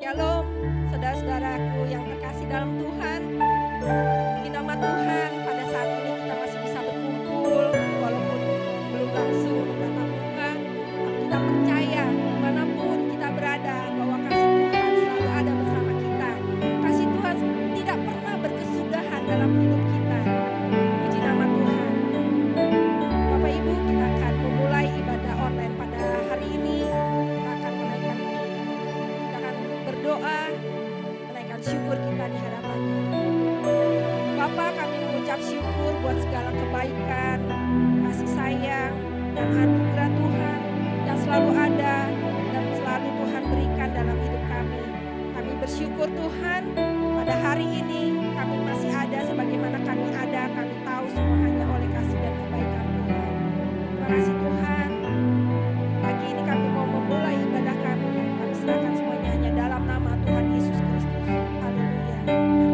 Shalom, saudara-saudaraku yang terkasih dalam Tuhan. Di nama Tuhan, pada saat ini kita masih bisa berkumpul, walaupun belum langsung bertatap muka. Tapi kita percaya dimanapun kita berada bahwa kasih Tuhan selalu ada bersama kita. Kasih Tuhan tidak pernah berkesudahan dalam hidup kita. Puji nama Tuhan. Bapak Ibu, kita akan memulai ibadah online pada hari ini. Kita akan berdoa, menaikkan syukur kita di hadapan-Nya. Bapa, kami mengucap syukur buat segala kebaikan, kasih sayang, dan anugerah Tuhan yang selalu ada dan selalu Tuhan berikan dalam hidup kami. Kami bersyukur Tuhan, pada hari ini kami masih ada sebagaimana kami ada. Kami tahu semua hanya oleh kasih dan kebaikan Tuhan. Terima kasih Tuhan. Pagi ini kami mau memulai ibadah kami. Kami serahkan semuanya hanya dalam nama Tuhan Yesus Kristus. Haleluya. Amin.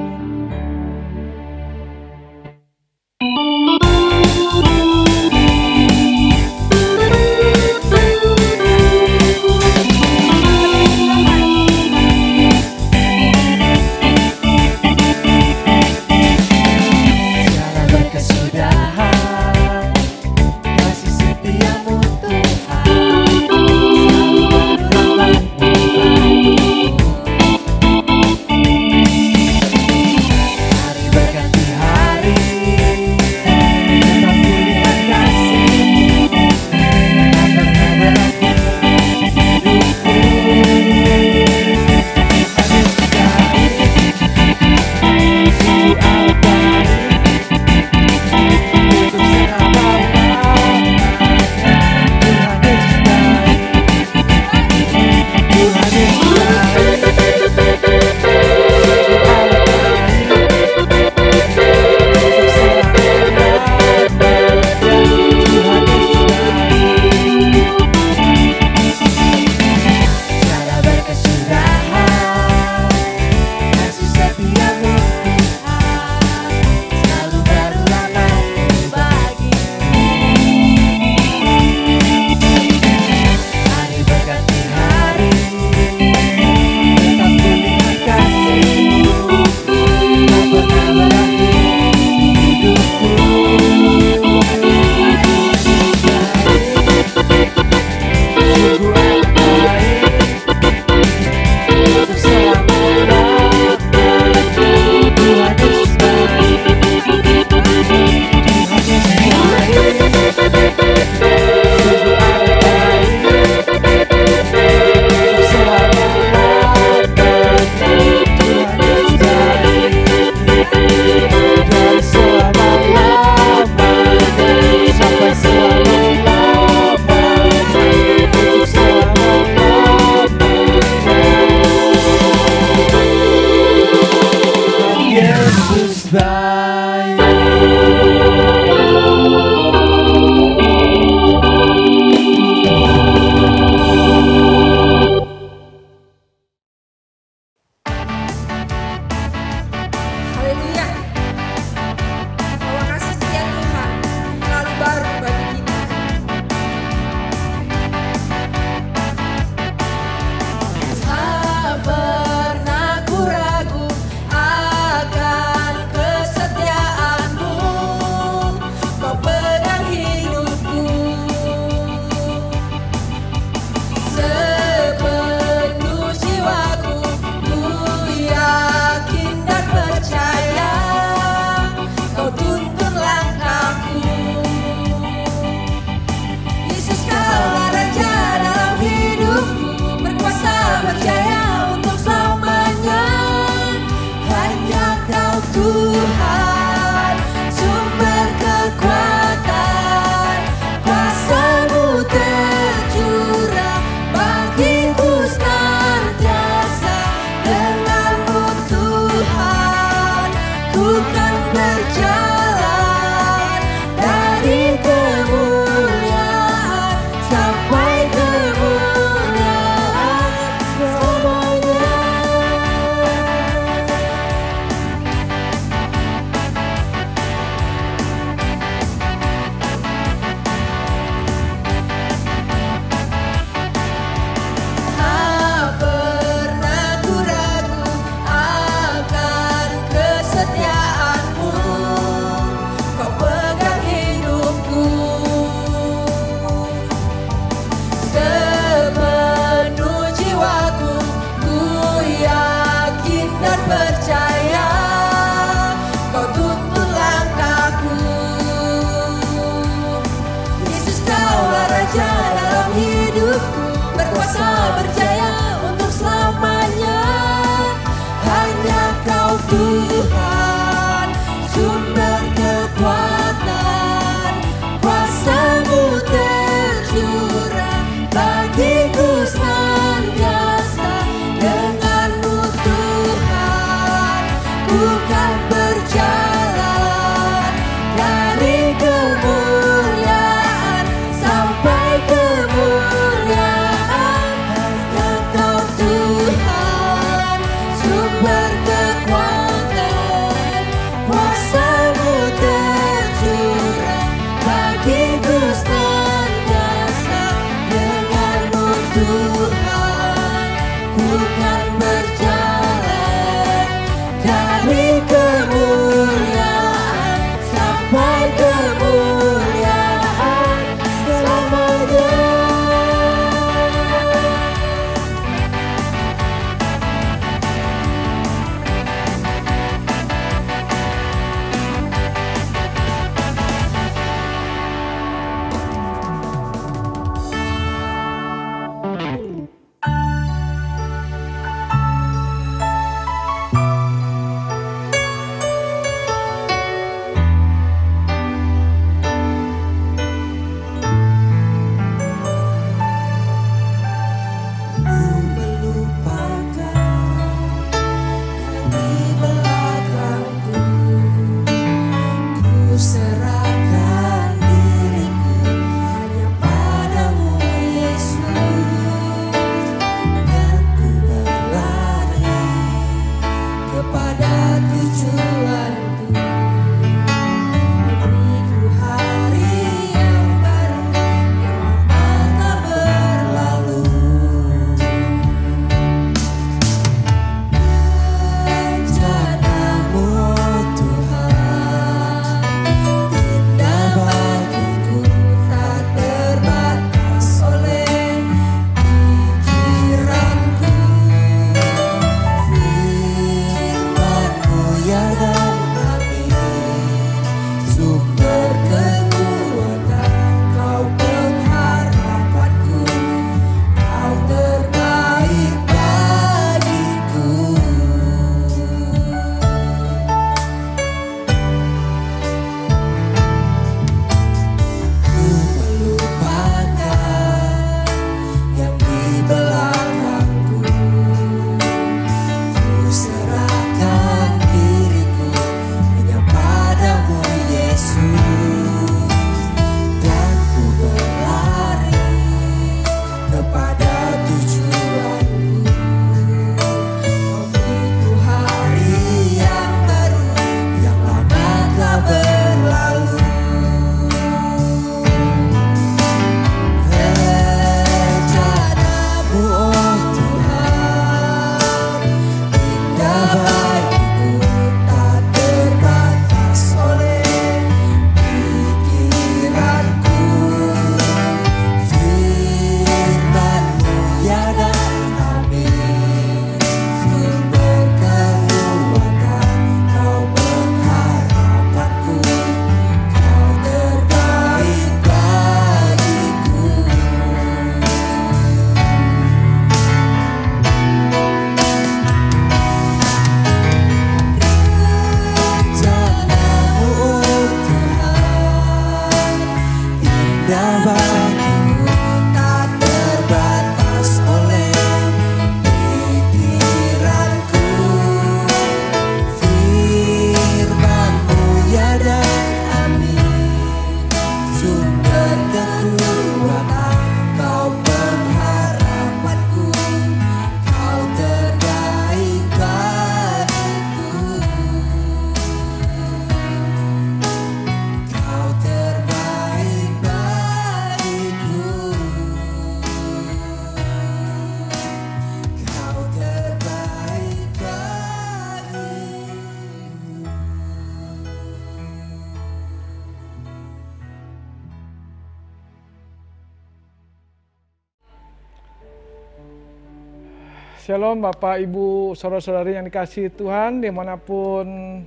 Shalom Bapak, Ibu, Saudara-saudari yang dikasihi Tuhan, dimanapun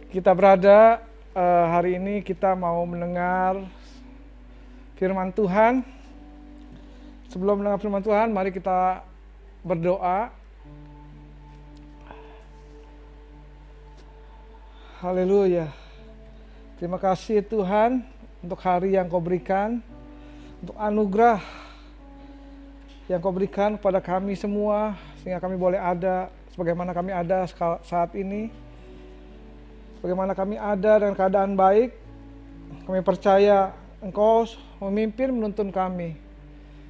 kita berada. Hari ini kita mau mendengar firman Tuhan. Sebelum mendengar firman Tuhan, mari kita berdoa. Haleluya. Terima kasih Tuhan untuk hari yang Kau berikan, untuk anugerah yang Kau berikan kepada kami semua, sehingga kami boleh ada sebagaimana kami ada saat ini. Bagaimana kami ada dengan keadaan baik, kami percaya Engkau memimpin menuntun kami.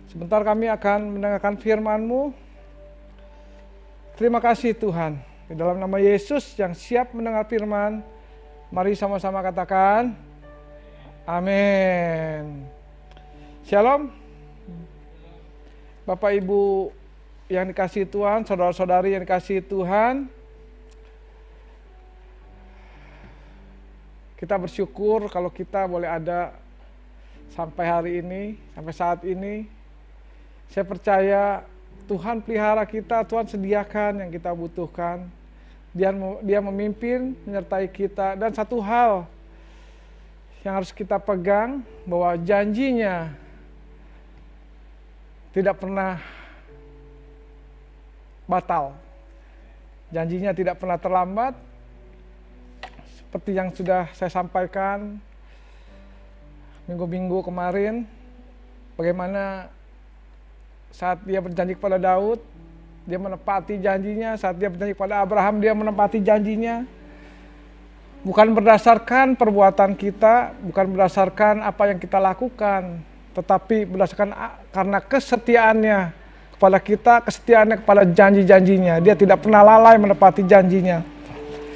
Sebentar kami akan mendengarkan firman-Mu. Terima kasih Tuhan. Di dalam nama Yesus yang siap mendengar firman, mari sama-sama katakan, amin. Shalom. Bapak Ibu yang dikasihi Tuhan, saudara-saudari yang dikasihi Tuhan, kita bersyukur kalau kita boleh ada sampai hari ini, sampai saat ini. Saya percaya Tuhan pelihara kita, Tuhan sediakan yang kita butuhkan. Dia memimpin, menyertai kita. Dan satu hal yang harus kita pegang, bahwa janjinya tidak pernah batal. Janjinya tidak pernah terlambat. Seperti yang sudah saya sampaikan minggu-minggu kemarin, bagaimana saat dia berjanji kepada Daud, dia menepati janjinya. Saat dia berjanji kepada Abraham, dia menepati janjinya. Bukan berdasarkan perbuatan kita, bukan berdasarkan apa yang kita lakukan, tetapi berdasarkan karena kesetiaannya kepada kita, kesetiaannya kepada janji-janjinya. Dia tidak pernah lalai menepati janjinya.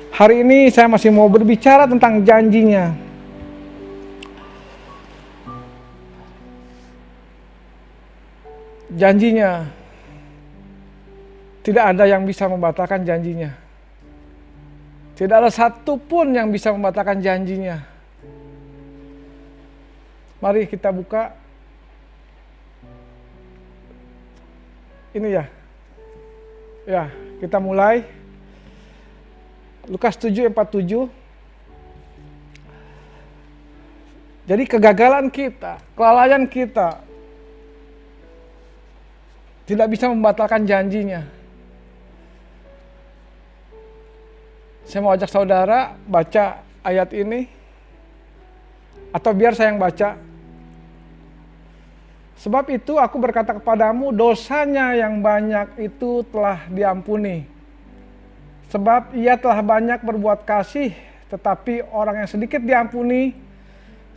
Hari ini saya masih mau berbicara tentang janjinya. Janjinya, tidak ada yang bisa membatalkan janjinya. Tidak ada satu pun yang bisa membatalkan janjinya. Mari kita buka. Ini ya. Ya, kita mulai. Lukas 7:47. Jadi kegagalan kita, kelalaian kita tidak bisa membatalkan janjinya. Saya mau ajak saudara baca ayat ini, atau biar saya yang baca. Sebab itu aku berkata kepadamu, dosanya yang banyak itu telah diampuni. Sebab ia telah banyak berbuat kasih, tetapi orang yang sedikit diampuni,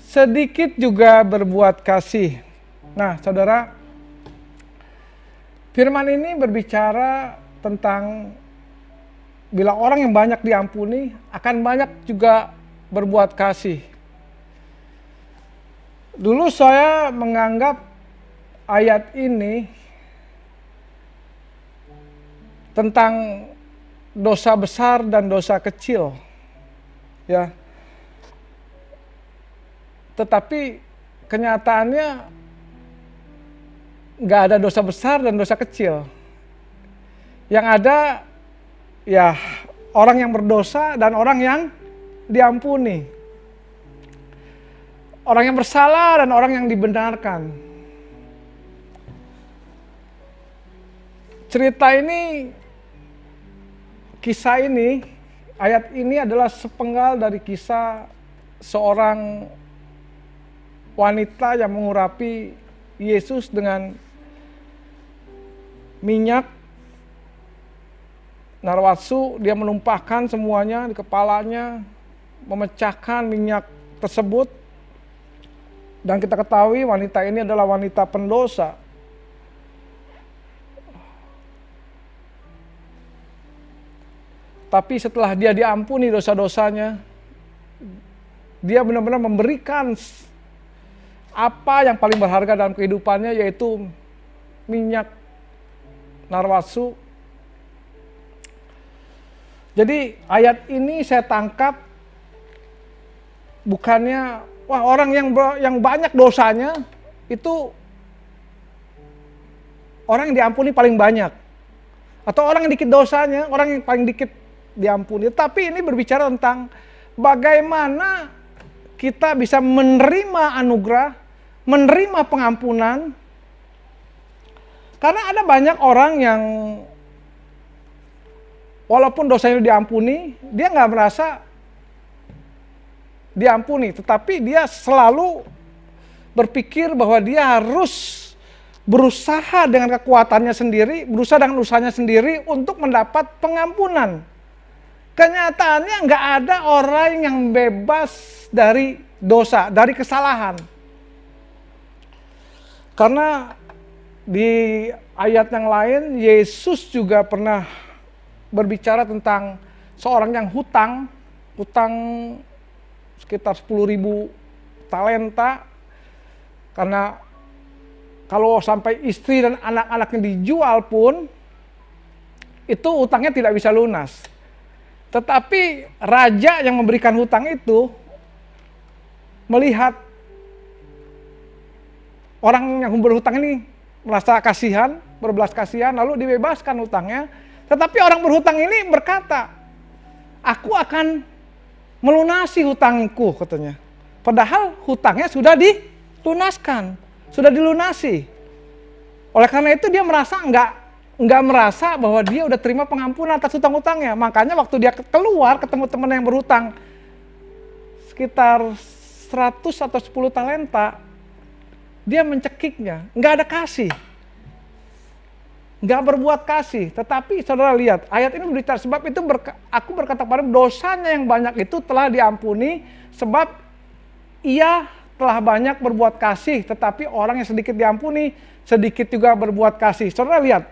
sedikit juga berbuat kasih. Nah, saudara, firman ini berbicara tentang bila orang yang banyak diampuni, akan banyak juga berbuat kasih. Dulu saya menganggap ayat ini tentang dosa besar dan dosa kecil, ya. Tetapi kenyataannya nggak ada dosa besar dan dosa kecil. Yang ada ya orang yang berdosa dan orang yang diampuni. Orang yang bersalah dan orang yang dibenarkan. Cerita ini, kisah ini, ayat ini adalah sepenggal dari kisah seorang wanita yang mengurapi Yesus dengan minyak narwastu. Dia menumpahkan semuanya di kepalanya, memecahkan minyak tersebut. Dan kita ketahui wanita ini adalah wanita pendosa. Tapi setelah dia diampuni dosa-dosanya, dia benar-benar memberikan apa yang paling berharga dalam kehidupannya, yaitu minyak narwastu. Jadi ayat ini saya tangkap bukannya wah orang yang banyak dosanya itu orang yang diampuni paling banyak, atau orang yang dikit dosanya orang yang paling dikit diampuni. Tapi ini berbicara tentang bagaimana kita bisa menerima anugerah, menerima pengampunan. Karena ada banyak orang yang walaupun dosanya diampuni, dia nggak merasa diampuni, tetapi dia selalu berpikir bahwa dia harus berusaha dengan kekuatannya sendiri, berusaha dengan usahanya sendiri untuk mendapat pengampunan. Kenyataannya nggak ada orang yang bebas dari dosa, dari kesalahan. Karena di ayat yang lain, Yesus juga pernah berbicara tentang seorang yang hutang sekitar 10.000 talenta. Karena kalau sampai istri dan anak-anaknya dijual pun, itu hutangnya tidak bisa lunas. Tetapi raja yang memberikan hutang itu melihat orang yang berhutang ini merasa kasihan, berbelas kasihan, lalu dibebaskan hutangnya. Tetapi orang berhutang ini berkata, aku akan melunasi hutangku, katanya. Padahal hutangnya sudah dilunaskan, sudah dilunasi. Oleh karena itu dia merasa nggak merasa bahwa dia udah terima pengampunan atas hutang-hutangnya. Makanya waktu dia keluar ketemu teman yang berhutang sekitar 100 atau 10 talenta, dia mencekiknya, nggak ada kasih. Nggak berbuat kasih. Tetapi saudara lihat, ayat ini berbicara sebab itu aku berkata kepadamu, dosanya yang banyak itu telah diampuni sebab ia telah banyak berbuat kasih. Tetapi orang yang sedikit diampuni, sedikit juga berbuat kasih. Saudara lihat,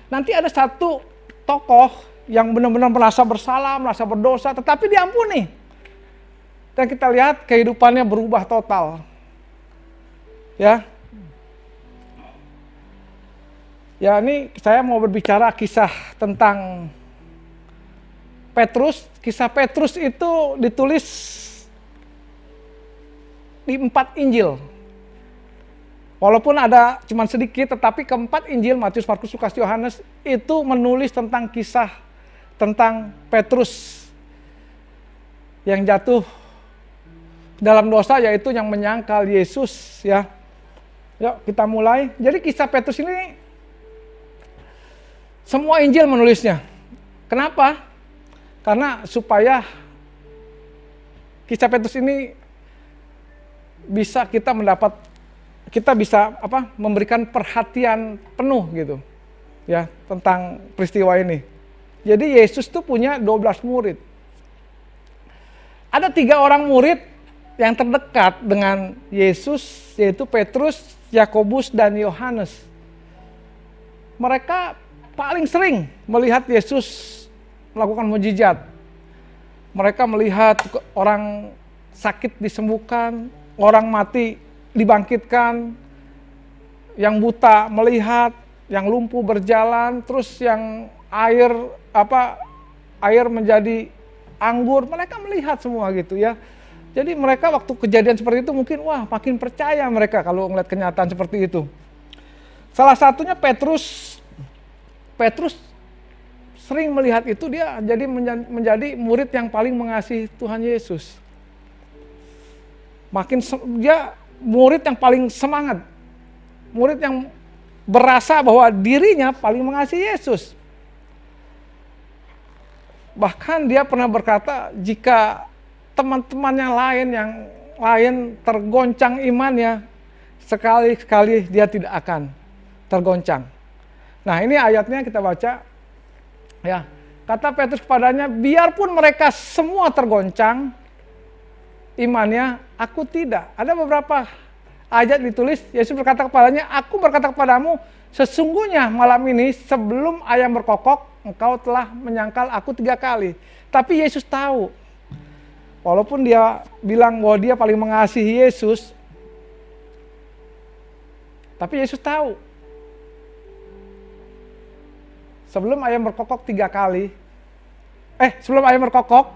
nanti ada satu tokoh yang benar-benar merasa bersalah, merasa berdosa, tetapi diampuni. Dan kita lihat kehidupannya berubah total. Ya, ini saya mau berbicara kisah tentang Petrus. Kisah Petrus itu ditulis di 4 Injil. Walaupun ada cuman sedikit, tetapi keempat Injil, Matius, Markus, Lukas, Yohanes, itu menulis tentang kisah tentang Petrus yang jatuh dalam dosa, yaitu yang menyangkal Yesus, ya. Yuk kita mulai. Jadi kisah Petrus ini semua Injil menulisnya. Kenapa? Karena supaya kisah Petrus ini bisa kita bisa memberikan perhatian penuh gitu. Ya, tentang peristiwa ini. Jadi Yesus tuh punya 12 murid. Ada 3 orang murid yang terdekat dengan Yesus, yaitu Petrus, Yakobus, dan Yohanes. Mereka paling sering melihat Yesus melakukan mukjizat. Mereka melihat orang sakit disembuhkan, orang mati dibangkitkan, yang buta melihat, yang lumpuh berjalan, terus yang air menjadi anggur, mereka melihat semua gitu ya. Jadi mereka waktu kejadian seperti itu mungkin makin percaya mereka kalau ngeliat kenyataan seperti itu. Salah satunya Petrus sering melihat itu, dia jadi menjadi murid yang paling mengasihi Tuhan Yesus. Dia murid yang paling semangat. Murid yang berasa bahwa dirinya paling mengasihi Yesus. Bahkan dia pernah berkata, jika teman-teman yang lain tergoncang imannya, sekali-sekali dia tidak akan tergoncang. Nah, ini ayatnya kita baca. Ya, kata Petrus kepadanya, biarpun mereka semua tergoncang imannya, aku tidak. Ada beberapa ayat ditulis, Yesus berkata kepadanya, aku berkata kepadamu, sesungguhnya malam ini sebelum ayam berkokok, engkau telah menyangkal aku 3 kali. Tapi Yesus tahu, walaupun dia bilang bahwa dia paling mengasihi Yesus, tapi Yesus tahu, sebelum ayam berkokok 3 kali, sebelum ayam berkokok,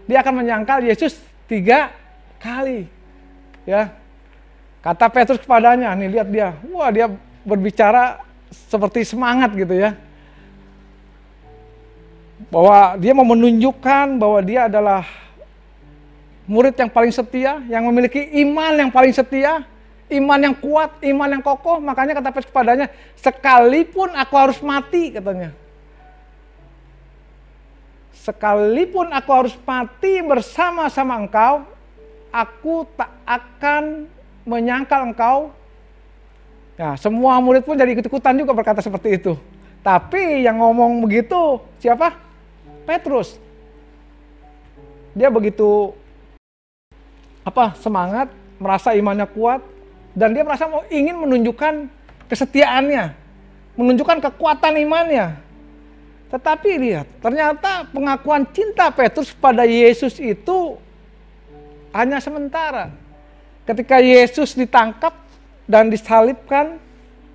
dia akan menyangkal Yesus 3 kali. Ya, kata Petrus kepadanya, nih lihat dia, dia berbicara seperti semangat gitu ya, bahwa dia mau menunjukkan bahwa dia adalah murid yang paling setia, yang memiliki iman yang paling setia, iman yang kuat, iman yang kokoh. Makanya kata Petrus kepadanya, sekalipun aku harus mati, katanya. Sekalipun aku harus mati bersama-sama engkau, aku tak akan menyangkal engkau. Nah, semua murid pun jadi ikut-ikutan juga berkata seperti itu. Tapi yang ngomong begitu siapa? Petrus. Dia begitu semangat, merasa imannya kuat, dan dia merasa ingin menunjukkan kesetiaannya, menunjukkan kekuatan imannya. Tetapi lihat, ternyata pengakuan cinta Petrus pada Yesus itu hanya sementara. Ketika Yesus ditangkap dan disalibkan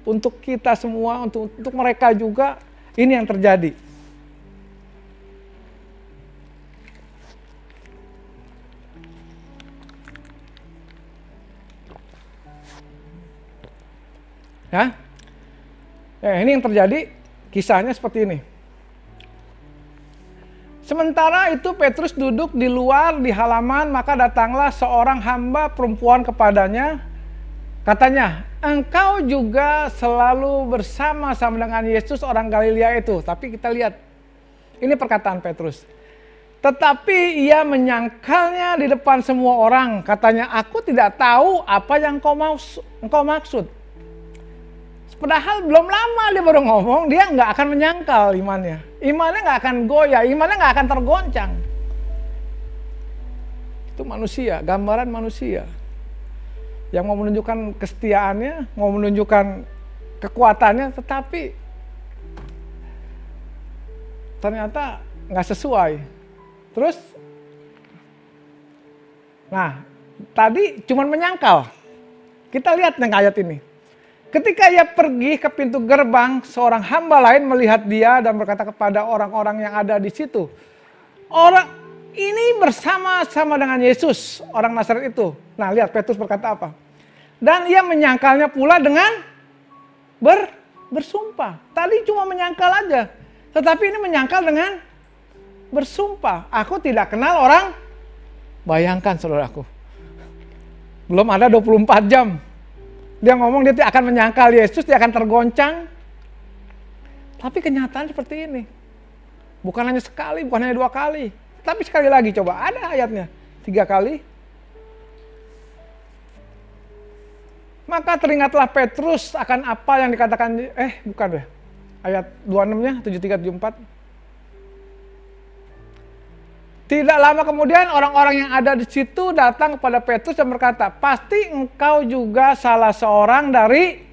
untuk kita semua, untuk mereka juga, Ini yang terjadi. Ya, ini yang terjadi, kisahnya seperti ini. Sementara itu Petrus duduk di luar di halaman, maka datanglah seorang hamba perempuan kepadanya. Katanya, engkau juga selalu bersama-sama dengan Yesus orang Galilea itu. Tapi kita lihat, ini perkataan Petrus. Tetapi ia menyangkalnya di depan semua orang. Katanya, aku tidak tahu apa yang engkau maksud. Padahal belum lama dia baru ngomong, dia nggak akan menyangkal imannya. Imannya nggak akan goyah, imannya nggak akan tergoncang. Itu manusia, gambaran manusia. Yang mau menunjukkan kesetiaannya, mau menunjukkan kekuatannya, tetapi ternyata nggak sesuai. Terus, nah tadi cuman menyangkal. Kita lihat yang ayat ini. Ketika ia pergi ke pintu gerbang, seorang hamba lain melihat dia dan berkata kepada orang-orang yang ada di situ, orang ini bersama-sama dengan Yesus, orang Nazaret itu. Nah, lihat Petrus berkata apa? Dan ia menyangkalnya pula dengan bersumpah. Tadi cuma menyangkal aja, tetapi ini menyangkal dengan bersumpah. Aku tidak kenal orang. Bayangkan saudaraku, belum ada 24 jam. Dia ngomong dia akan menyangkal Yesus, dia akan tergoncang. Tapi kenyataan seperti ini. Bukan hanya sekali, bukan hanya 2 kali. Tapi sekali lagi coba, ada ayatnya. 3 kali. Maka teringatlah Petrus akan apa yang dikatakan, bukan deh. Ayat 26-nya, 73-74. Tidak lama kemudian orang-orang yang ada di situ datang kepada Petrus dan berkata, pasti engkau juga salah seorang dari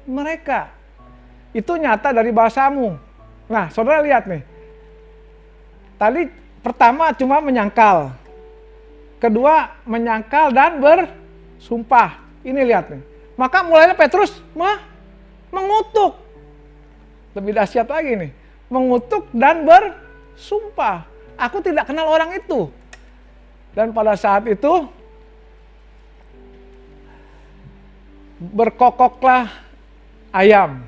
mereka. Itu nyata dari bahasamu. Nah, saudara lihat nih. Tadi pertama cuma menyangkal. Kedua menyangkal dan bersumpah. Ini lihat nih. Maka mulainya Petrus mengutuk. Lebih dahsyat lagi nih. Mengutuk dan bersumpah. Aku tidak kenal orang itu. Dan pada saat itu berkokoklah ayam.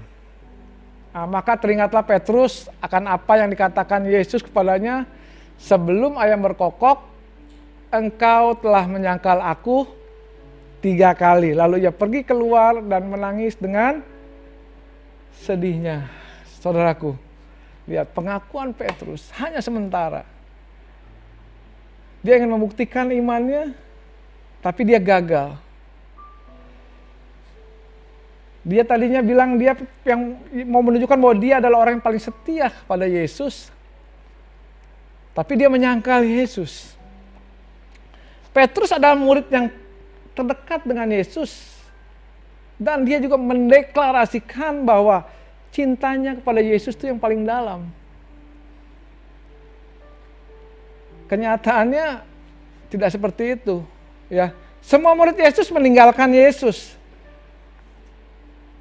Nah, maka teringatlah Petrus akan apa yang dikatakan Yesus kepadanya. Sebelum ayam berkokok, engkau telah menyangkal aku 3 kali. Lalu ia pergi keluar dan menangis dengan sedihnya. Saudaraku, lihat pengakuan Petrus hanya sementara. Dia ingin membuktikan imannya, tapi dia gagal. Dia tadinya bilang dia yang mau menunjukkan bahwa dia adalah orang yang paling setia kepada Yesus. Tapi dia menyangkal Yesus. Petrus adalah murid yang terdekat dengan Yesus. Dan dia juga mendeklarasikan bahwa cintanya kepada Yesus itu yang paling dalam. Kenyataannya tidak seperti itu, ya. Semua murid Yesus meninggalkan Yesus.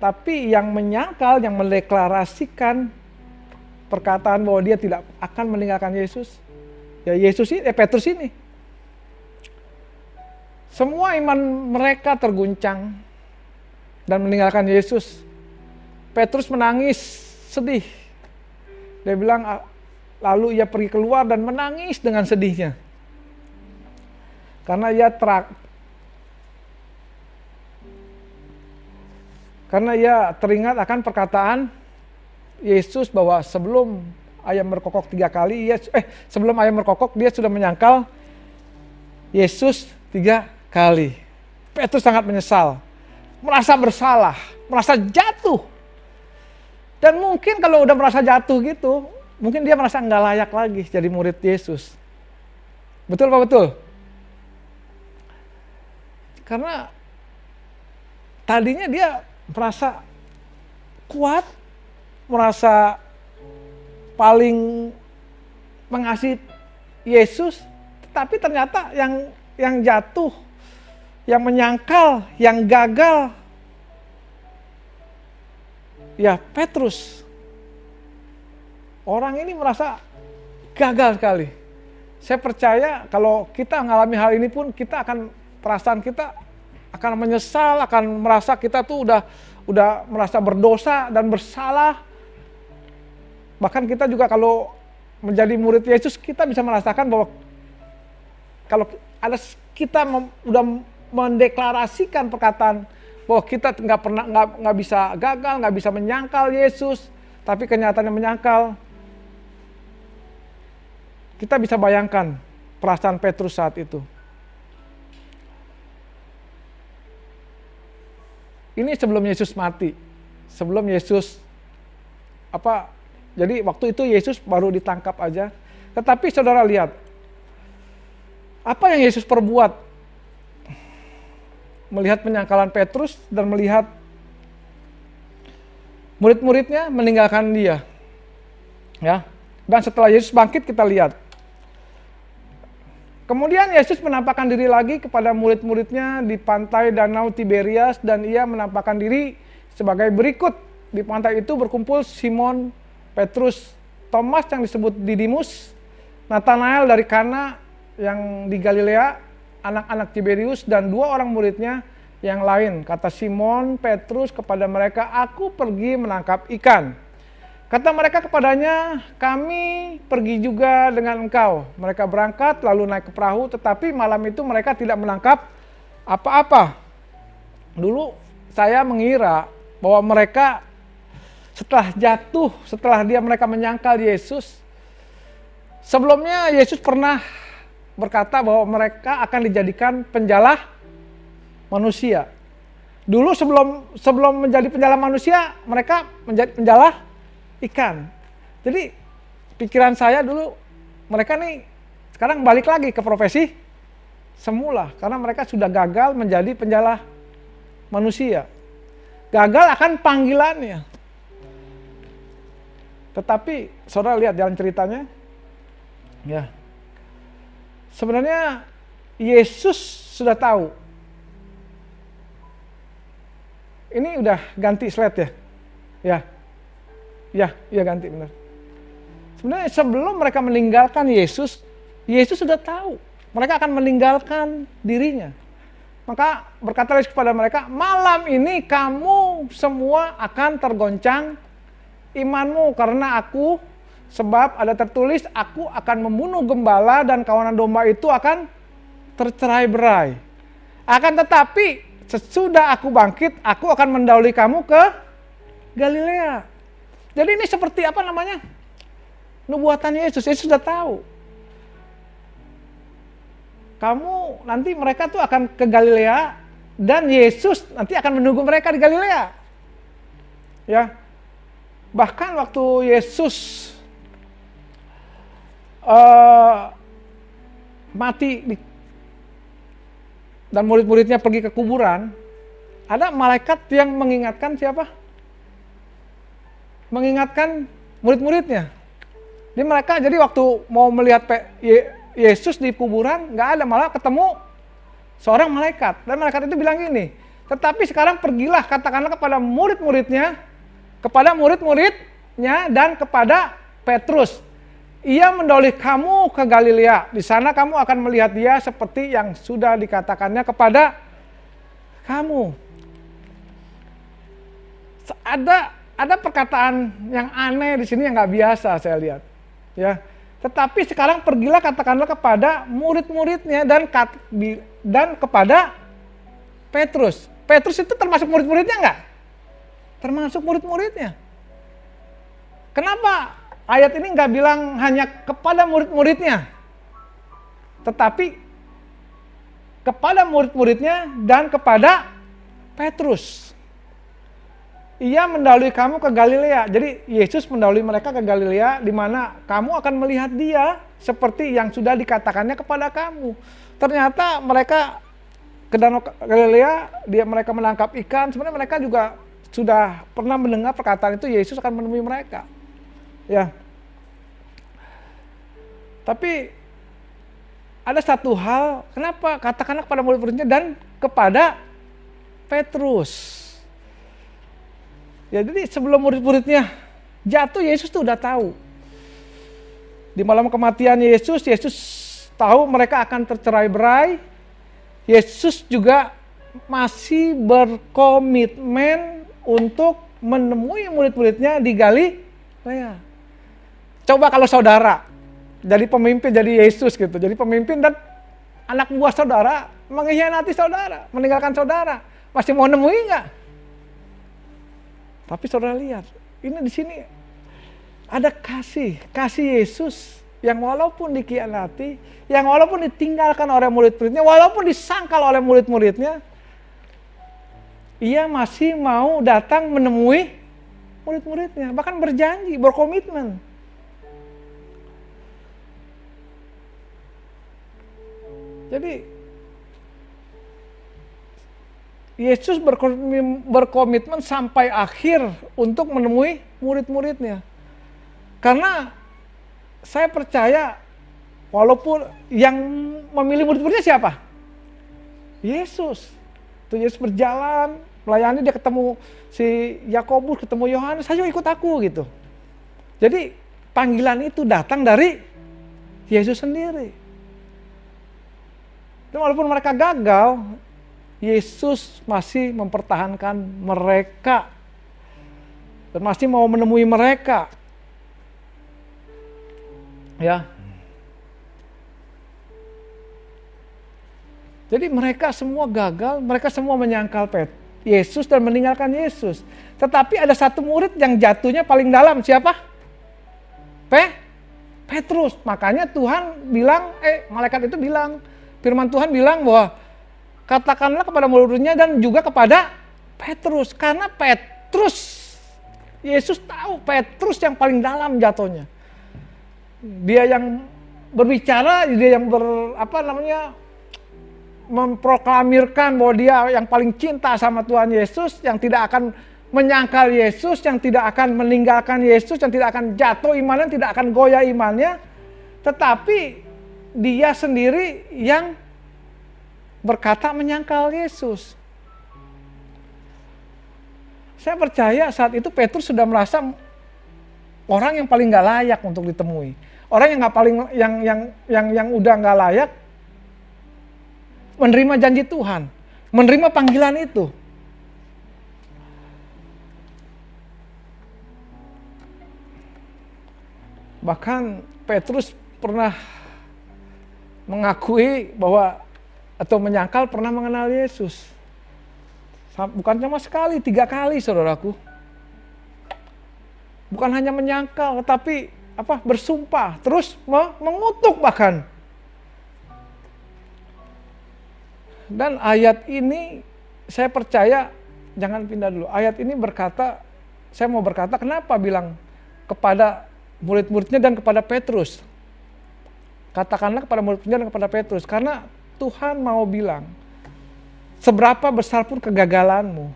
Tapi yang menyangkal, yang mendeklarasikan perkataan bahwa dia tidak akan meninggalkan Yesus, ya Petrus ini. Semua iman mereka terguncang dan meninggalkan Yesus. Petrus menangis, sedih. Dia bilang, lalu ia pergi keluar dan menangis dengan sedihnya. Karena ia teringat akan perkataan Yesus bahwa sebelum ayam berkokok 3 kali, sebelum ayam berkokok dia sudah menyangkal Yesus 3 kali. Petrus sangat menyesal, merasa bersalah, merasa jatuh. Dan mungkin kalau udah merasa jatuh gitu, mungkin dia merasa nggak layak lagi jadi murid Yesus. Betul Pak? Betul? Karena tadinya dia merasa kuat, merasa paling mengasihi Yesus, tapi ternyata yang jatuh, yang menyangkal, yang gagal, ya Petrus. orang ini merasa gagal sekali. Saya percaya kalau kita mengalami hal ini pun perasaan kita akan menyesal, akan merasa kita tuh udah merasa berdosa dan bersalah. Bahkan kita juga kalau menjadi murid Yesus, kita bisa merasakan bahwa kalau kita udah mendeklarasikan perkataan bahwa kita nggak bisa gagal, nggak bisa menyangkal Yesus, tapi kenyataannya menyangkal. Kita bisa bayangkan perasaan Petrus saat itu. Ini sebelum Yesus mati, sebelum Yesus jadi waktu itu Yesus baru ditangkap aja. Tetapi saudara lihat, apa yang Yesus perbuat? Melihat penyangkalan Petrus dan melihat murid-muridnya meninggalkan dia. Ya. Dan setelah Yesus bangkit kita lihat. Kemudian Yesus menampakkan diri lagi kepada murid-muridnya di pantai Danau Tiberias dan ia menampakkan diri sebagai berikut. Di pantai itu berkumpul Simon, Petrus, Thomas yang disebut Didimus, Nathanael dari Kana yang di Galilea, anak-anak Tiberius dan 2 orang muridnya yang lain. Kata Simon Petrus kepada mereka, "Aku pergi menangkap ikan." Kata mereka kepadanya, "Kami pergi juga dengan engkau." Mereka berangkat lalu naik ke perahu, tetapi malam itu mereka tidak menangkap apa-apa. Dulu saya mengira bahwa mereka setelah jatuh, setelah mereka menyangkal Yesus, sebelumnya Yesus pernah berkata bahwa mereka akan dijadikan penjala manusia. Dulu sebelum menjadi penjala manusia, mereka menjadi penjala ikan. Jadi pikiran saya dulu, mereka nih sekarang balik lagi ke profesi semula karena mereka sudah gagal menjadi penjala manusia. Gagal akan panggilannya. Tetapi saudara lihat jalan ceritanya, ya. Sebenarnya Yesus sudah tahu. Ini udah ganti slide ya? Ya ganti benar. Sebenarnya sebelum mereka meninggalkan Yesus, Yesus sudah tahu mereka akan meninggalkan dirinya. Maka berkata Yesus kepada mereka, "Malam ini kamu semua akan tergoncang imanmu karena aku, sebab ada tertulis, aku akan membunuh gembala dan kawanan domba itu akan tercerai-berai. Akan tetapi sesudah aku bangkit, aku akan mendahului kamu ke Galilea." Jadi ini seperti nubuatan Yesus. Yesus sudah tahu. Kamu nanti mereka tuh akan ke Galilea dan Yesus nanti akan menunggu mereka di Galilea. Ya. Bahkan waktu Yesus mati dan murid-muridnya pergi ke kuburan, ada malaikat yang mengingatkan siapa? Mengingatkan murid-muridnya. Jadi waktu mau melihat Yesus di kuburan, nggak ada, malah ketemu seorang malaikat. Dan malaikat itu bilang gini, "Tetapi sekarang pergilah, katakanlah kepada murid-muridnya dan kepada Petrus, ia mendahului kamu ke Galilea. Di sana kamu akan melihat dia seperti yang sudah dikatakannya kepada kamu." Ada perkataan yang aneh di sini yang nggak biasa saya lihat, ya. Tetapi sekarang pergilah, katakanlah kepada murid-muridnya dan kepada Petrus. Petrus itu termasuk murid-muridnya nggak? Termasuk murid-muridnya. Kenapa ayat ini nggak bilang hanya kepada murid-muridnya, tetapi kepada murid-muridnya dan kepada Petrus? Ia mendahului kamu ke Galilea. Jadi Yesus mendahului mereka ke Galilea, di mana kamu akan melihat dia seperti yang sudah dikatakannya kepada kamu. Ternyata mereka ke Danau Galilea, mereka menangkap ikan. Sebenarnya mereka juga sudah pernah mendengar perkataan itu, Yesus akan menemui mereka. Ya. Tapi ada satu hal, kenapa katakanlah kepada murid-muridnya dan kepada Petrus. Ya, jadi sebelum murid-muridnya jatuh, Yesus tuh udah tahu. Di malam kematian Yesus, Yesus tahu mereka akan tercerai-berai. Yesus juga masih berkomitmen untuk menemui murid-muridnya di Galilea. Coba kalau saudara jadi pemimpin, jadi Yesus gitu, jadi pemimpin dan anak buah saudara mengkhianati saudara, meninggalkan saudara, masih mau nemui nggak? Tapi saudara lihat, ini di sini ada kasih Yesus yang walaupun dikhianati, yang walaupun ditinggalkan oleh murid-muridnya, walaupun disangkal oleh murid-muridnya, ia masih mau datang menemui murid-muridnya, bahkan berjanji, berkomitmen. Jadi Yesus berkomitmen sampai akhir untuk menemui murid-muridnya. Karena saya percaya walaupun yang memilih murid-muridnya siapa? Yesus. Itu Yesus berjalan, melayani, dia ketemu si Yakobus, ketemu Yohanes, ayo ikut aku gitu. Jadi panggilan itu datang dari Yesus sendiri. Dan walaupun mereka gagal, Yesus masih mempertahankan mereka dan masih mau menemui mereka. Ya. Jadi mereka semua gagal, mereka semua menyangkal Yesus dan meninggalkan Yesus. Tetapi ada satu murid yang jatuhnya paling dalam, siapa? Petrus. Makanya Tuhan bilang, malaikat itu bilang, firman Tuhan bilang bahwa katakanlah kepada murid-muridnya dan juga kepada Petrus. Karena Petrus, Yesus tahu Petrus yang paling dalam jatuhnya. Dia yang berbicara, dia yang memproklamirkan bahwa dia yang paling cinta sama Tuhan Yesus, yang tidak akan menyangkal Yesus, yang tidak akan meninggalkan Yesus, yang tidak akan jatuh imannya, tidak akan goyah imannya. Tetapi dia sendiri yang berkata menyangkal Yesus. Saya percaya saat itu Petrus sudah merasa orang yang paling gak layak untuk ditemui. Orang yang udah gak layak menerima janji Tuhan, menerima panggilan itu. Bahkan Petrus pernah mengakui bahwa atau menyangkal pernah mengenal Yesus. Bukan cuma sekali, 3 kali saudaraku. Bukan hanya menyangkal, tetapi bersumpah, terus mengutuk bahkan. Dan ayat ini saya percaya, jangan pindah dulu. Ayat ini berkata, saya mau berkata kenapa bilang kepada murid-muridnya dan kepada Petrus. Katakanlah kepada murid-muridnya dan kepada Petrus. Karena Tuhan mau bilang, seberapa besar pun kegagalanmu,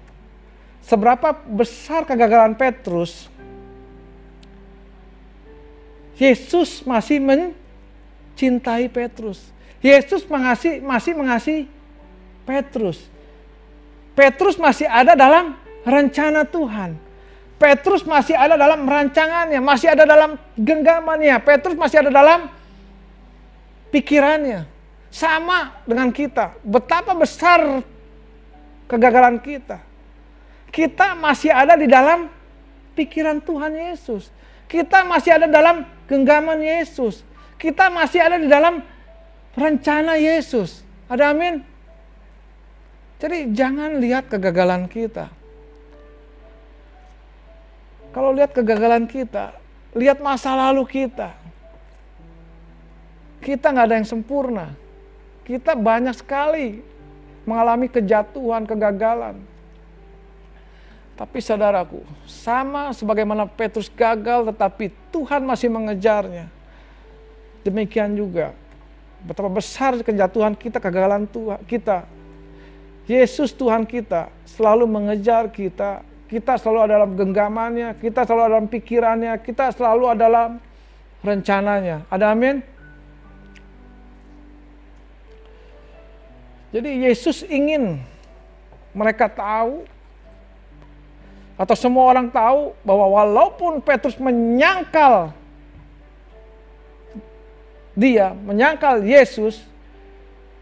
seberapa besar kegagalan Petrus, Yesus masih mencintai Petrus. Yesus masih mengasihi Petrus. Petrus masih ada dalam rencana Tuhan. Petrus masih ada dalam rancangannya, masih ada dalam genggamannya. Petrus masih ada dalam pikirannya. Sama dengan kita. Betapa besar kegagalan kita. Kita masih ada di dalam pikiran Tuhan Yesus. Kita masih ada dalam genggaman Yesus. Kita masih ada di dalam rencana Yesus. Ada amin? Jadi jangan lihat kegagalan kita. Kalau lihat kegagalan kita, lihat masa lalu kita. Kita nggak ada yang sempurna. Kita banyak sekali mengalami kejatuhan, kegagalan. Tapi saudaraku, sama sebagaimana Petrus gagal tetapi Tuhan masih mengejarnya. Demikian juga betapa besar kejatuhan kita, kegagalan Tuhan kita. Yesus Tuhan kita selalu mengejar kita. Kita selalu ada dalam genggamannya, kita selalu ada dalam pikirannya, kita selalu ada dalam rencananya. Ada amin? Jadi Yesus ingin mereka tahu, atau semua orang tahu, bahwa walaupun Petrus menyangkal dia, menyangkal Yesus,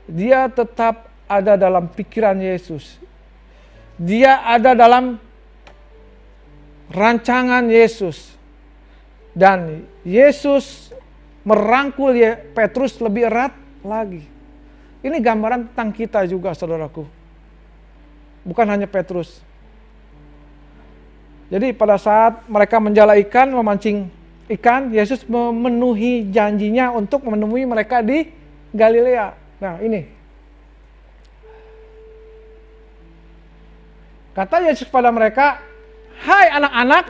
dia tetap ada dalam pikiran Yesus. Dia ada dalam rancangan Yesus. Dan Yesus merangkul Petrus lebih erat lagi. Ini gambaran tentang kita juga, saudaraku. Bukan hanya Petrus. Jadi pada saat mereka menjala ikan, memancing ikan, Yesus memenuhi janjinya untuk menemui mereka di Galilea. Nah ini. Kata Yesus pada mereka, "Hai anak-anak,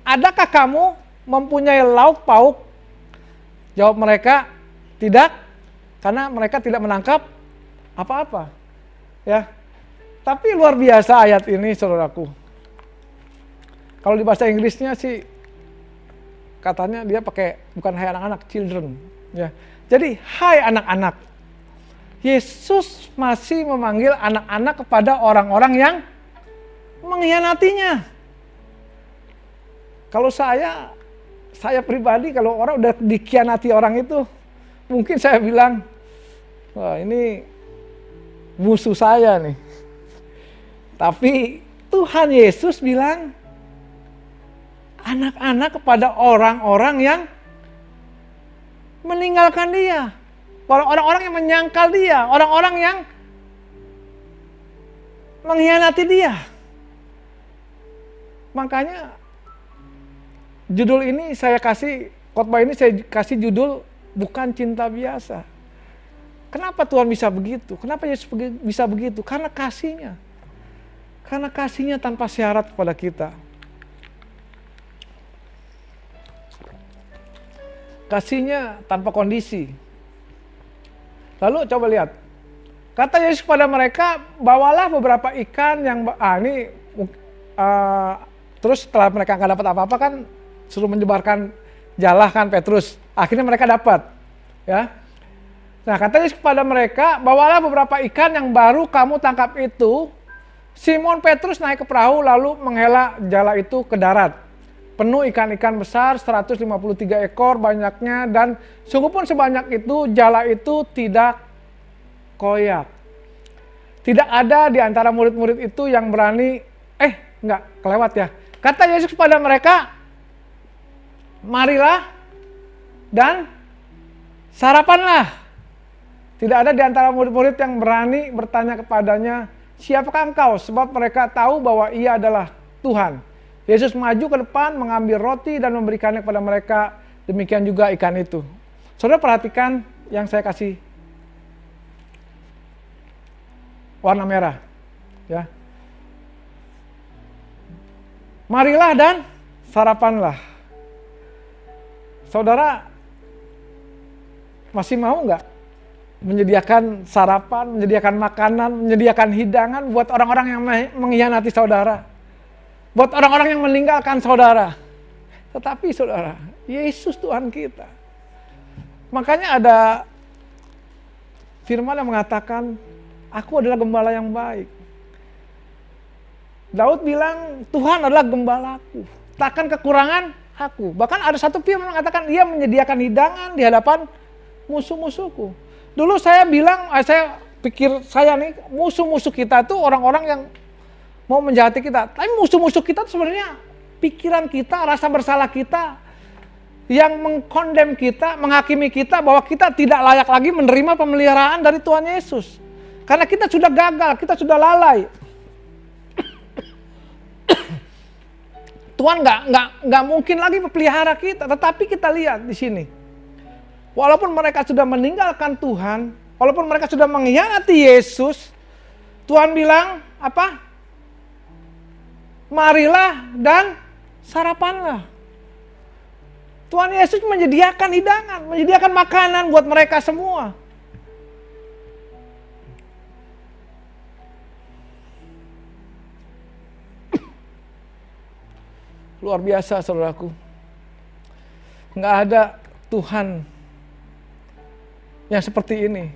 adakah kamu mempunyai lauk pauk?" Jawab mereka, "Tidak," karena mereka tidak menangkap apa-apa. Ya. Tapi luar biasa ayat ini, saudaraku. Kalau di bahasa Inggrisnya sih katanya dia pakai bukan hai anak-anak, children. Ya. Jadi hai anak-anak. Yesus masih memanggil anak-anak kepada orang-orang yang mengkhianatinya. Kalau saya pribadi kalau orang udah dikhianati orang itu, mungkin saya bilang, wah ini musuh saya nih. Tapi Tuhan Yesus bilang, anak-anak kepada orang-orang yang meninggalkan dia. Orang-orang yang menyangkal dia. Orang-orang yang mengkhianati dia. Makanya judul ini khotbah ini saya kasih judul bukan cinta biasa. Kenapa Tuhan bisa begitu? Kenapa Yesus bisa begitu? Karena kasihnya. Karena kasihnya tanpa syarat kepada kita. Kasihnya tanpa kondisi. Lalu coba lihat. Kata Yesus kepada mereka, bawalah beberapa ikan yang terus setelah mereka nggak dapat apa-apa kan suruh menyebarkan jala kan Petrus. Akhirnya mereka dapat. Ya. Nah kata Yesus kepada mereka, bawalah beberapa ikan yang baru kamu tangkap itu. Simon Petrus naik ke perahu lalu menghela jala itu ke darat. Penuh ikan-ikan besar, 153 ekor banyaknya, dan sungguh pun sebanyak itu jala itu tidak koyak. Tidak ada di antara murid-murid itu yang berani, kelewat ya. Kata Yesus kepada mereka, marilah dan sarapanlah. Tidak ada di antara murid-murid yang berani bertanya kepadanya, siapakah engkau? Sebab mereka tahu bahwa ia adalah Tuhan. Yesus maju ke depan, mengambil roti dan memberikannya kepada mereka. Demikian juga ikan itu. Saudara perhatikan yang saya kasih warna merah. Ya. Marilah dan sarapanlah. Saudara masih mau nggak menyediakan sarapan, menyediakan makanan, menyediakan hidangan buat orang-orang yang mengkhianati saudara? Buat orang-orang yang meninggalkan saudara. Tetapi saudara, Yesus Tuhan kita. Makanya ada firman yang mengatakan, aku adalah gembala yang baik. Daud bilang, Tuhan adalah gembalaku. Takkan kekurangan aku. Bahkan ada satu firman yang mengatakan, dia menyediakan hidangan di hadapan musuh-musuhku. Dulu saya bilang, saya pikir saya nih, musuh-musuh kita itu orang-orang yang mau menjahati kita. Tapi musuh-musuh kita itu sebenarnya pikiran kita, rasa bersalah kita yang mengkondem kita, menghakimi kita bahwa kita tidak layak lagi menerima pemeliharaan dari Tuhan Yesus. Karena kita sudah gagal, kita sudah lalai. Tuhan nggak mungkin lagi pelihara kita. Tetapi kita lihat di sini, walaupun mereka sudah meninggalkan Tuhan, walaupun mereka sudah mengkhianati Yesus, Tuhan bilang apa? Marilah dan sarapanlah. Tuhan Yesus menyediakan hidangan, menyediakan makanan buat mereka semua. Luar biasa saudaraku. Nggak ada Tuhan yang seperti ini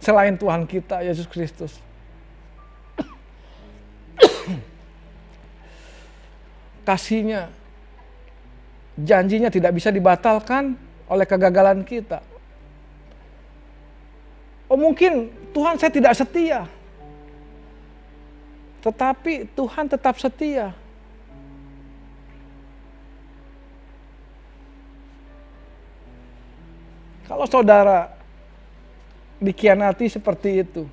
selain Tuhan kita Yesus Kristus. Kasihnya, janjinya tidak bisa dibatalkan oleh kegagalan kita. Oh mungkin Tuhan saya tidak setia. Tetapi Tuhan tetap setia. Kalau saudara dikhianati seperti itu,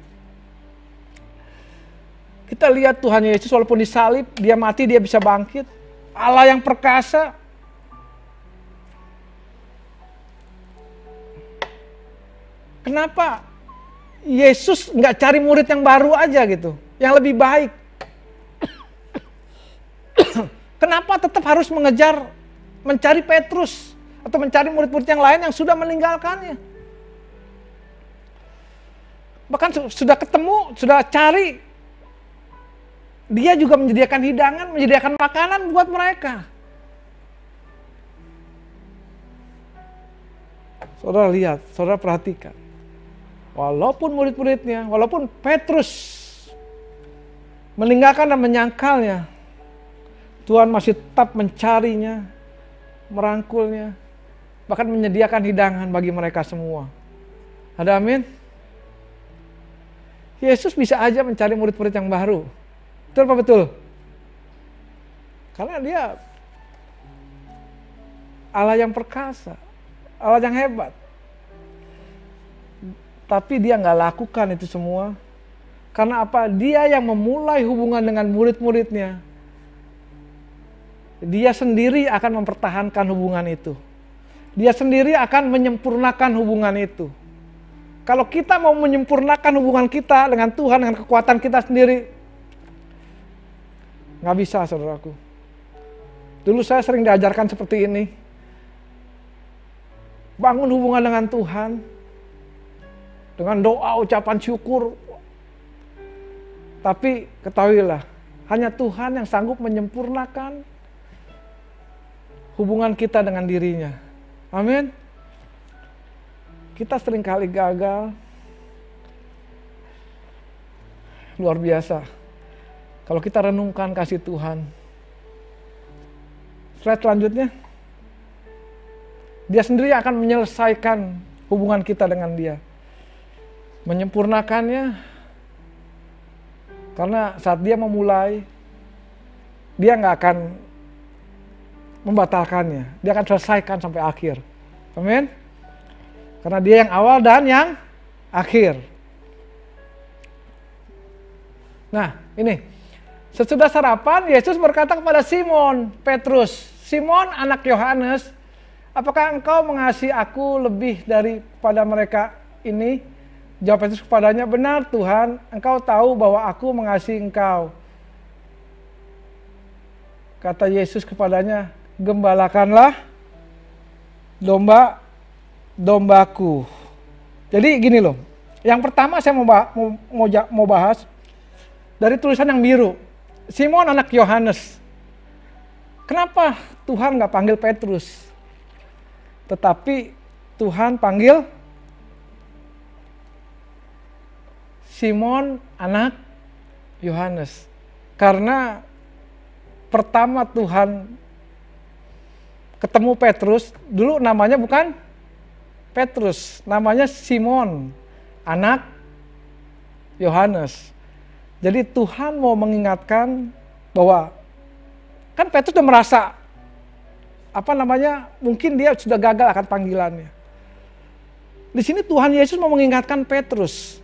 kita lihat Tuhan Yesus walaupun disalib, dia mati, dia bisa bangkit. Allah yang perkasa. Kenapa Yesus nggak cari murid yang baru aja gitu, yang lebih baik? Kenapa tetap harus mengejar, mencari Petrus atau mencari murid-murid yang lain yang sudah meninggalkannya? Bahkan sudah ketemu, sudah cari, dia juga menyediakan hidangan, menyediakan makanan buat mereka. Saudara lihat, saudara perhatikan. Walaupun murid-muridnya, walaupun Petrus meninggalkan dan menyangkalnya, Tuhan masih tetap mencarinya, merangkulnya, bahkan menyediakan hidangan bagi mereka semua. Ada amin? Yesus bisa aja mencari murid-murid yang baru. Betul apa betul? Karena dia Allah yang perkasa, Allah yang hebat. Tapi dia nggak lakukan itu semua. Karena apa? Dia yang memulai hubungan dengan murid-muridnya. Dia sendiri akan mempertahankan hubungan itu. Dia sendiri akan menyempurnakan hubungan itu. Kalau kita mau menyempurnakan hubungan kita dengan Tuhan, dengan kekuatan kita sendiri, nggak bisa, saudaraku. Dulu saya sering diajarkan seperti ini. Bangun hubungan dengan Tuhan. Dengan doa, ucapan syukur. Tapi ketahuilah, hanya Tuhan yang sanggup menyempurnakan hubungan kita dengan dirinya. Amin. Kita seringkali gagal. Luar biasa. Kalau kita renungkan kasih Tuhan. Slide selanjutnya. Dia sendiri akan menyelesaikan hubungan kita dengan dia. Menyempurnakannya. Karena saat dia memulai, dia nggak akan membatalkannya. Dia akan selesaikan sampai akhir. Amin. Karena dia yang awal dan yang akhir. Nah, ini. Sesudah sarapan, Yesus berkata kepada Simon Petrus, "Simon, anak Yohanes, apakah engkau mengasihi aku lebih daripada mereka ini?" Jawab Petrus kepadanya, "Benar Tuhan, engkau tahu bahwa aku mengasihi engkau." Kata Yesus kepadanya, "Gembalakanlah domba-dombaku." Jadi gini loh, yang pertama saya mau bahas dari tulisan yang biru. Simon anak Yohanes. Kenapa Tuhan nggak panggil Petrus? Tetapi Tuhan panggil Simon anak Yohanes. Karena pertama Tuhan ketemu Petrus, dulu namanya bukan Petrus, namanya Simon anak Yohanes. Jadi Tuhan mau mengingatkan bahwa kan Petrus sudah merasa mungkin dia sudah gagal akan panggilannya. Di sini Tuhan Yesus mau mengingatkan Petrus.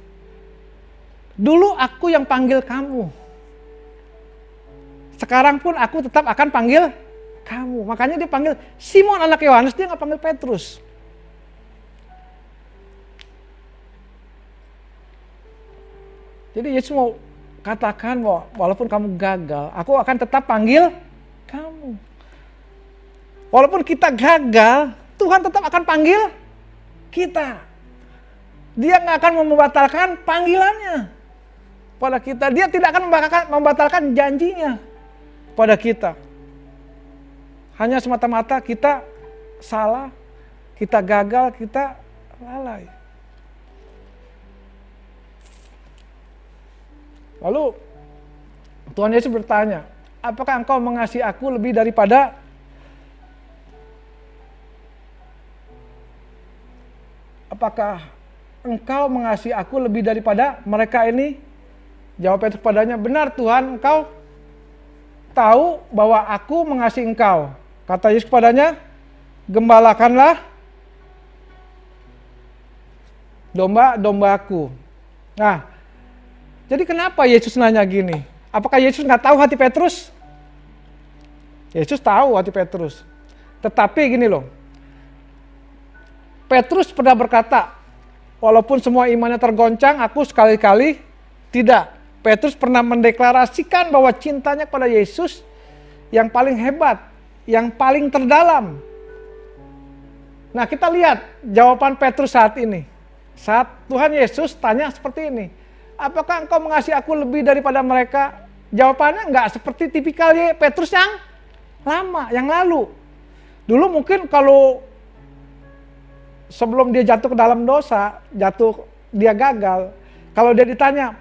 Dulu aku yang panggil kamu. Sekarang pun aku tetap akan panggil kamu. Makanya dia panggil Simon anak Yohanes, dia nggak panggil Petrus. Jadi Yesus mau katakan bahwa walaupun kamu gagal, aku akan tetap panggil kamu. Walaupun kita gagal, Tuhan tetap akan panggil kita. Dia nggak akan membatalkan panggilannya pada kita. Dia tidak akan membatalkan janjinya pada kita. Hanya semata-mata kita salah, kita gagal, kita lalai. Lalu Tuhan Yesus bertanya, apakah engkau mengasihi aku lebih daripada apakah engkau mengasihi aku lebih daripada mereka ini? Jawab Petrus padanya, benar Tuhan, engkau tahu bahwa aku mengasihi engkau. Kata Yesus kepadanya, gembalakanlah domba-dombaku. Nah, jadi kenapa Yesus nanya gini? Apakah Yesus nggak tahu hati Petrus? Yesus tahu hati Petrus. Tetapi gini loh, Petrus pernah berkata, walaupun semua imannya tergoncang, aku sekali-kali tidak. Petrus pernah mendeklarasikan bahwa cintanya kepada Yesus yang paling hebat, yang paling terdalam. Nah, kita lihat jawaban Petrus saat ini. Saat Tuhan Yesus tanya seperti ini, apakah engkau mengasihi aku lebih daripada mereka? Jawabannya enggak seperti tipikal Petrus yang lama, yang lalu. Dulu mungkin kalau sebelum dia jatuh ke dalam dosa, dia gagal. Kalau dia ditanya,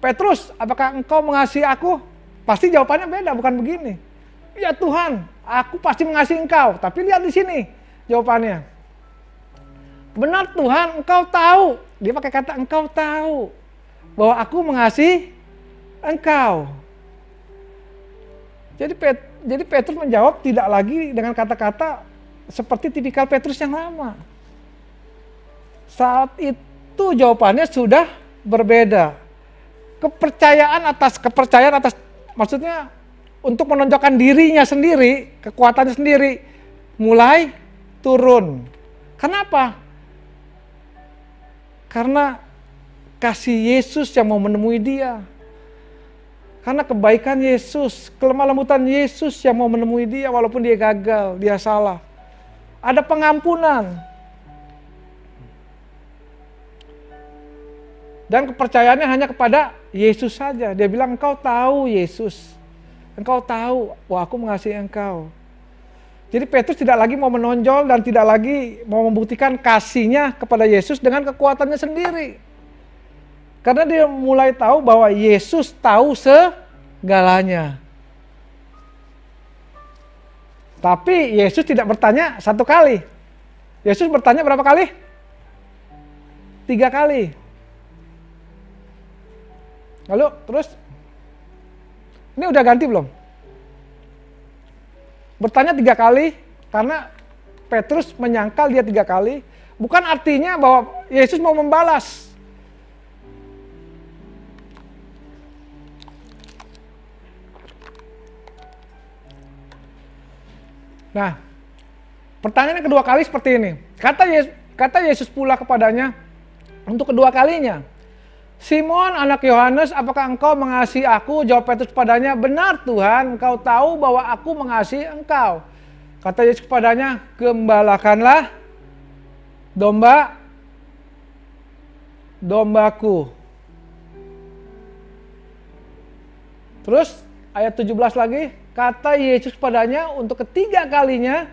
Petrus, apakah engkau mengasihi aku? Pasti jawabannya beda, bukan begini. Ya Tuhan, aku pasti mengasihi engkau. Tapi lihat di sini jawabannya. Benar Tuhan, engkau tahu. Dia pakai kata engkau tahu bahwa aku mengasihi engkau. Jadi Petrus menjawab tidak lagi dengan kata-kata seperti tipikal Petrus yang lama. Saat itu jawabannya sudah berbeda. Kepercayaan atas maksudnya untuk menonjolkan dirinya sendiri, kekuatannya sendiri mulai turun. Kenapa? Karena kasih Yesus yang mau menemui dia. Karena kebaikan Yesus, kelemah lembutan Yesus yang mau menemui dia walaupun dia gagal, dia salah. Ada pengampunan. Dan kepercayaannya hanya kepada Yesus saja. Dia bilang, engkau tahu Yesus. Engkau tahu bahwa aku mengasihi engkau. Jadi Petrus tidak lagi mau menonjol dan tidak lagi mau membuktikan kasihnya kepada Yesus dengan kekuatannya sendiri. Karena dia mulai tahu bahwa Yesus tahu segalanya. Tapi Yesus tidak bertanya satu kali. Yesus bertanya berapa kali? 3 kali. Lalu terus, ini udah ganti belum? Bertanya 3 kali karena Petrus menyangkal dia 3 kali. Bukan artinya bahwa Yesus mau membalas. Nah, pertanyaan yang kedua kali seperti ini. Kata Yesus pula kepadanya untuk kedua kalinya, Simon anak Yohanes, apakah engkau mengasihi aku? Jawab Petrus kepadanya, benar Tuhan, engkau tahu bahwa aku mengasihi engkau. Kata Yesus kepadanya, gembalakanlah dombaku. Terus ayat 17 lagi, kata Yesus kepadanya untuk ketiga kalinya,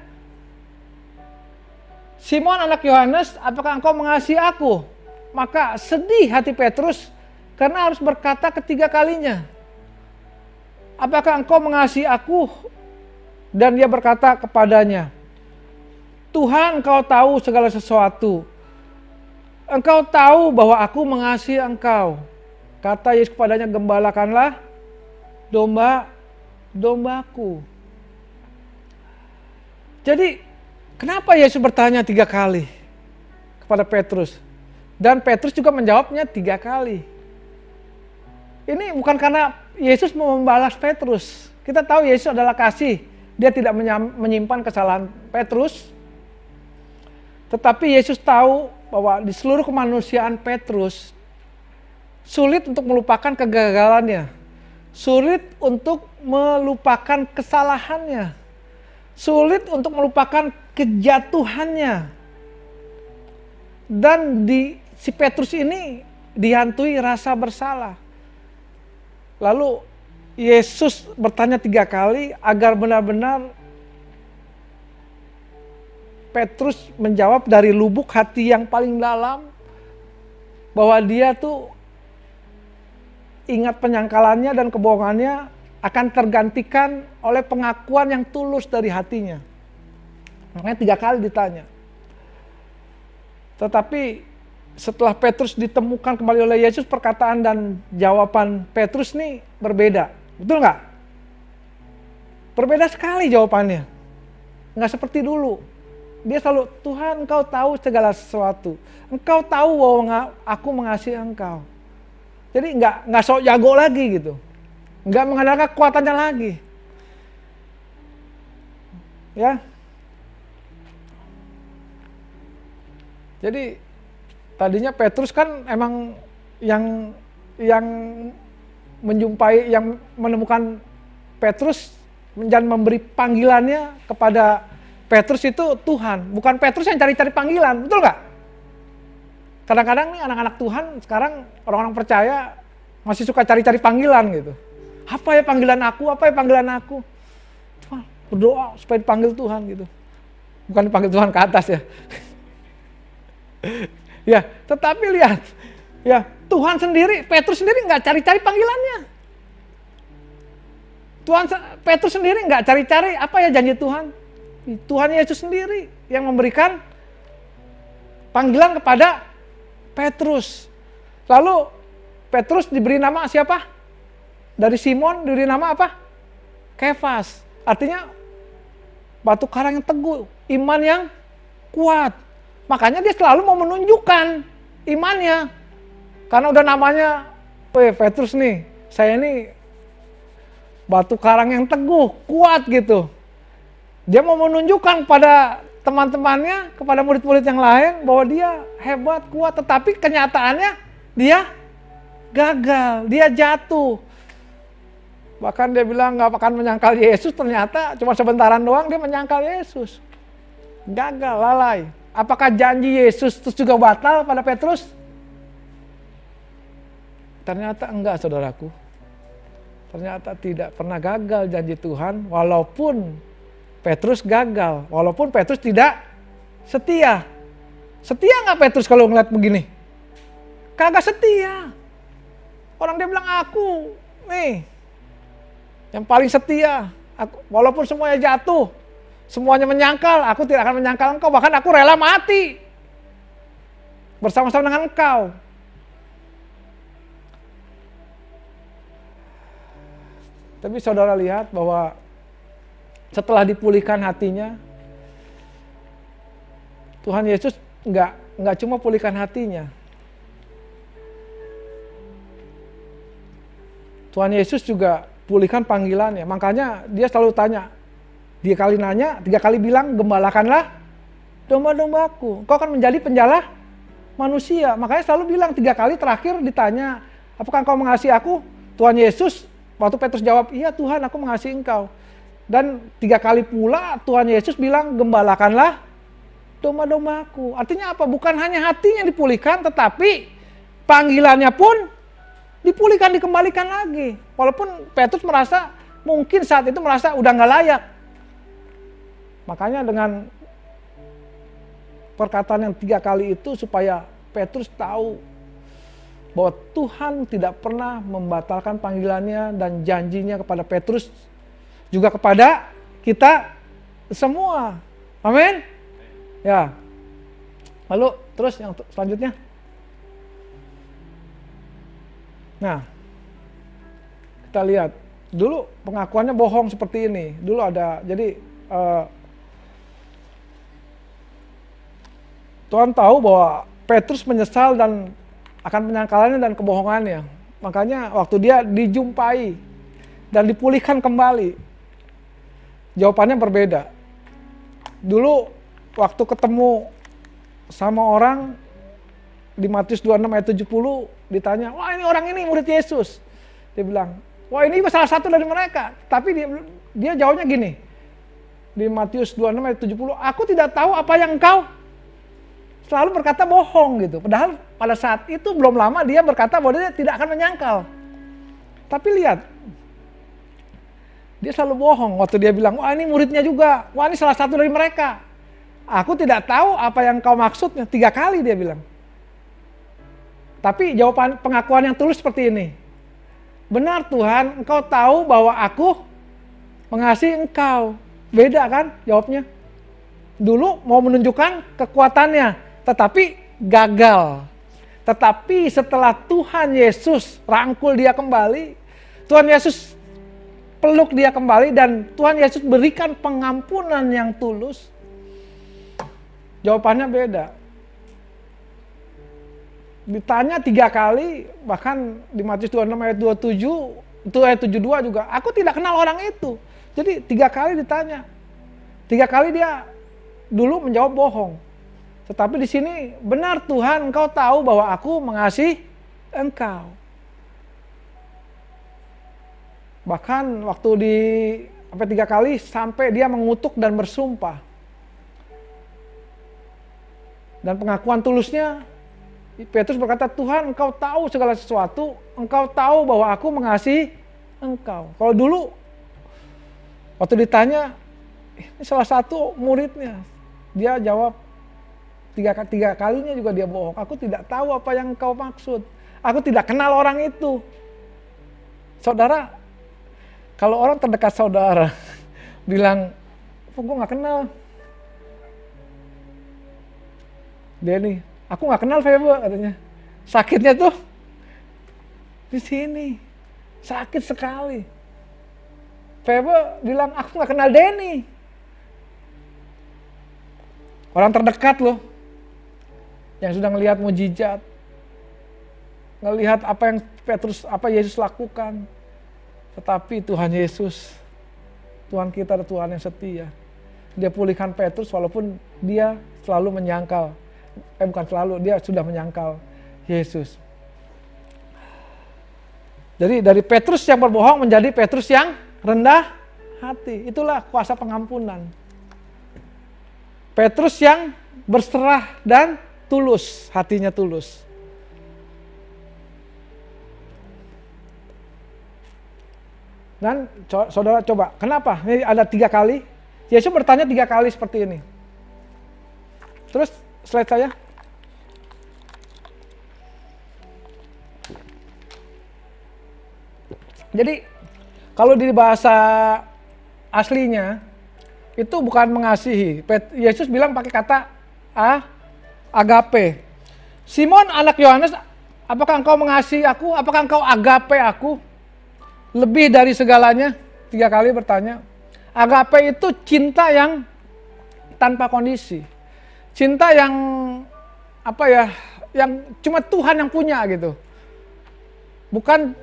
Simon anak Yohanes, apakah engkau mengasihi aku? Maka sedih hati Petrus karena harus berkata ketiga kalinya, apakah engkau mengasihi aku? Dan dia berkata kepadanya, Tuhan, engkau tahu segala sesuatu. Engkau tahu bahwa aku mengasihi engkau. Kata Yesus kepadanya, gembalakanlah dombaku. Jadi kenapa Yesus bertanya 3 kali kepada Petrus? Dan Petrus juga menjawabnya 3 kali. Ini bukan karena Yesus mau membalas Petrus. Kita tahu Yesus adalah kasih. Dia tidak menyimpan kesalahan Petrus. Tetapi Yesus tahu bahwa di seluruh kemanusiaan Petrus sulit untuk melupakan kegagalannya. Sulit untuk melupakan kesalahannya. Sulit untuk melupakan kejatuhannya. Dan si Petrus ini dihantui rasa bersalah. Lalu Yesus bertanya 3 kali agar benar-benar Petrus menjawab dari lubuk hati yang paling dalam bahwa dia tuh ingat penyangkalannya dan kebohongannya akan tergantikan oleh pengakuan yang tulus dari hatinya. Makanya 3 kali ditanya. Tetapi setelah Petrus ditemukan kembali oleh Yesus, perkataan dan jawaban Petrus nih berbeda. Betul nggak? Berbeda sekali jawabannya. Nggak seperti dulu. Dia selalu, Tuhan Engkau tahu segala sesuatu. Engkau tahu bahwa aku mengasihi Engkau. Jadi nggak sok jago lagi gitu. Nggak mengandalkan kekuatannya lagi. Ya. Jadi tadinya Petrus kan emang yang menjumpai, yang menemukan Petrus dan memberi panggilannya kepada Petrus itu Tuhan. Bukan Petrus yang cari-cari panggilan, betul nggak? Kadang-kadang nih anak-anak Tuhan sekarang, orang-orang percaya masih suka cari-cari panggilan gitu. Apa ya panggilan aku? Apa ya panggilan aku? Tuhan, berdoa supaya dipanggil Tuhan gitu. Bukan dipanggil Tuhan ke atas ya. Ya, tetapi lihat, ya Tuhan sendiri, Petrus sendiri nggak cari-cari panggilannya. Petrus sendiri nggak cari-cari apa ya janji Tuhan. Tuhan Yesus sendiri yang memberikan panggilan kepada Petrus. Lalu Petrus diberi nama siapa? Dari Simon diberi nama apa? Kefas. Artinya batu karang yang teguh, iman yang kuat. Makanya dia selalu mau menunjukkan imannya. Karena udah namanya, Petrus nih, saya ini batu karang yang teguh, kuat gitu. Dia mau menunjukkan pada teman-temannya, kepada murid-murid yang lain bahwa dia hebat, kuat. Tetapi kenyataannya dia gagal, dia jatuh. Bahkan dia bilang gak akan menyangkal Yesus, ternyata cuma sebentaran doang dia menyangkal Yesus. Gagal, lalai. Apakah janji Yesus terus juga batal pada Petrus? Ternyata enggak, saudaraku. Ternyata tidak pernah gagal janji Tuhan, walaupun Petrus gagal, walaupun Petrus tidak setia. Setia nggak Petrus kalau ngeliat begini? Kagak setia. Orang dia bilang, aku nih yang paling setia. Walaupun semuanya jatuh, semuanya menyangkal, aku tidak akan menyangkal engkau. Bahkan aku rela mati bersama-sama dengan engkau. Tapi saudara lihat bahwa setelah dipulihkan hatinya, Tuhan Yesus nggak cuma pulihkan hatinya. Tuhan Yesus juga pulihkan panggilannya. Makanya dia selalu tanya, dia kali nanya, 3 kali bilang, gembalakanlah domba-dombaku. Kau akan menjadi penjala manusia. Makanya selalu bilang 3 kali terakhir ditanya, apakah engkau mengasihi aku? Tuhan Yesus, waktu Petrus jawab, iya Tuhan, aku mengasihi engkau. Dan 3 kali pula Tuhan Yesus bilang, gembalakanlah domba-dombaku. Artinya apa? Bukan hanya hatinya dipulihkan, tetapi panggilannya pun dipulihkan, dikembalikan lagi. Walaupun Petrus merasa, mungkin saat itu merasa udah gak layak. Makanya dengan perkataan yang 3 kali itu supaya Petrus tahu bahwa Tuhan tidak pernah membatalkan panggilannya dan janjinya kepada Petrus, juga kepada kita semua. Amin. Ya. Lalu terus yang selanjutnya. Nah, kita lihat dulu pengakuannya bohong seperti ini. Dulu ada, jadi Tuhan tahu bahwa Petrus menyesal dan akan penyangkalannya dan kebohongannya. Makanya waktu dia dijumpai dan dipulihkan kembali, jawabannya berbeda. Dulu waktu ketemu sama orang di Matius 26 ayat 70 ditanya, wah ini orang ini murid Yesus. Dia bilang, wah ini salah satu dari mereka. Tapi dia jawabnya gini, di Matius 26 ayat 70, aku tidak tahu apa yang engkau, selalu berkata bohong gitu. Padahal pada saat itu belum lama dia berkata bahwa dia tidak akan menyangkal. Tapi lihat, dia selalu bohong waktu dia bilang, wah ini muridnya juga, wah ini salah satu dari mereka. Aku tidak tahu apa yang kau maksudnya, 3 kali dia bilang. Tapi jawaban pengakuan yang tulus seperti ini. Benar Tuhan, engkau tahu bahwa aku mengasihi engkau. Beda kan jawabnya. Dulu mau menunjukkan kekuatannya, tetapi gagal. Tetapi setelah Tuhan Yesus rangkul dia kembali, Tuhan Yesus peluk dia kembali dan Tuhan Yesus berikan pengampunan yang tulus. Jawabannya beda. Ditanya 3 kali, bahkan di Matius 26 ayat 27, itu ayat 72 juga, aku tidak kenal orang itu. Jadi 3 kali ditanya. 3 kali dia dulu menjawab bohong. Tetapi di sini, benar Tuhan, Engkau tahu bahwa aku mengasihi Engkau. Bahkan waktu sampai 3 kali sampai dia mengutuk dan bersumpah. Dan pengakuan tulusnya, Petrus berkata, Tuhan Engkau tahu segala sesuatu, Engkau tahu bahwa aku mengasihi Engkau. Kalau dulu, waktu ditanya, ini salah satu muridnya, dia jawab, 3 kalinya juga dia bohong. Aku tidak tahu apa yang Engkau maksud. Aku tidak kenal orang itu. Saudara, kalau orang terdekat saudara bilang, oh, gue gak kenal Denny, aku gak kenal Febe katanya. Sakitnya tuh di sini, sakit sekali. Febe bilang, aku gak kenal Denny. Orang terdekat loh, yang sudah ngelihat mujizat, ngelihat apa yang Yesus lakukan. Tetapi Tuhan Yesus, Tuhan kita adalah Tuhan yang setia. Dia pulihkan Petrus walaupun dia selalu menyangkal. Bukan selalu, dia sudah menyangkal Yesus. Jadi dari Petrus yang berbohong menjadi Petrus yang rendah hati. Itulah kuasa pengampunan. Petrus yang berserah dan tulus, hatinya tulus. Dan saudara coba, kenapa? Ini ada 3 kali. Yesus bertanya 3 kali seperti ini. Terus slide saya. Jadi kalau di bahasa aslinya itu bukan mengasihi. Yesus bilang pakai kata agape. Simon anak Yohanes, apakah engkau mengasihi aku? Apakah engkau agape aku? Lebih dari segalanya, 3 kali bertanya. Agape itu cinta yang tanpa kondisi. Cinta yang yang cuma Tuhan yang punya gitu. Bukan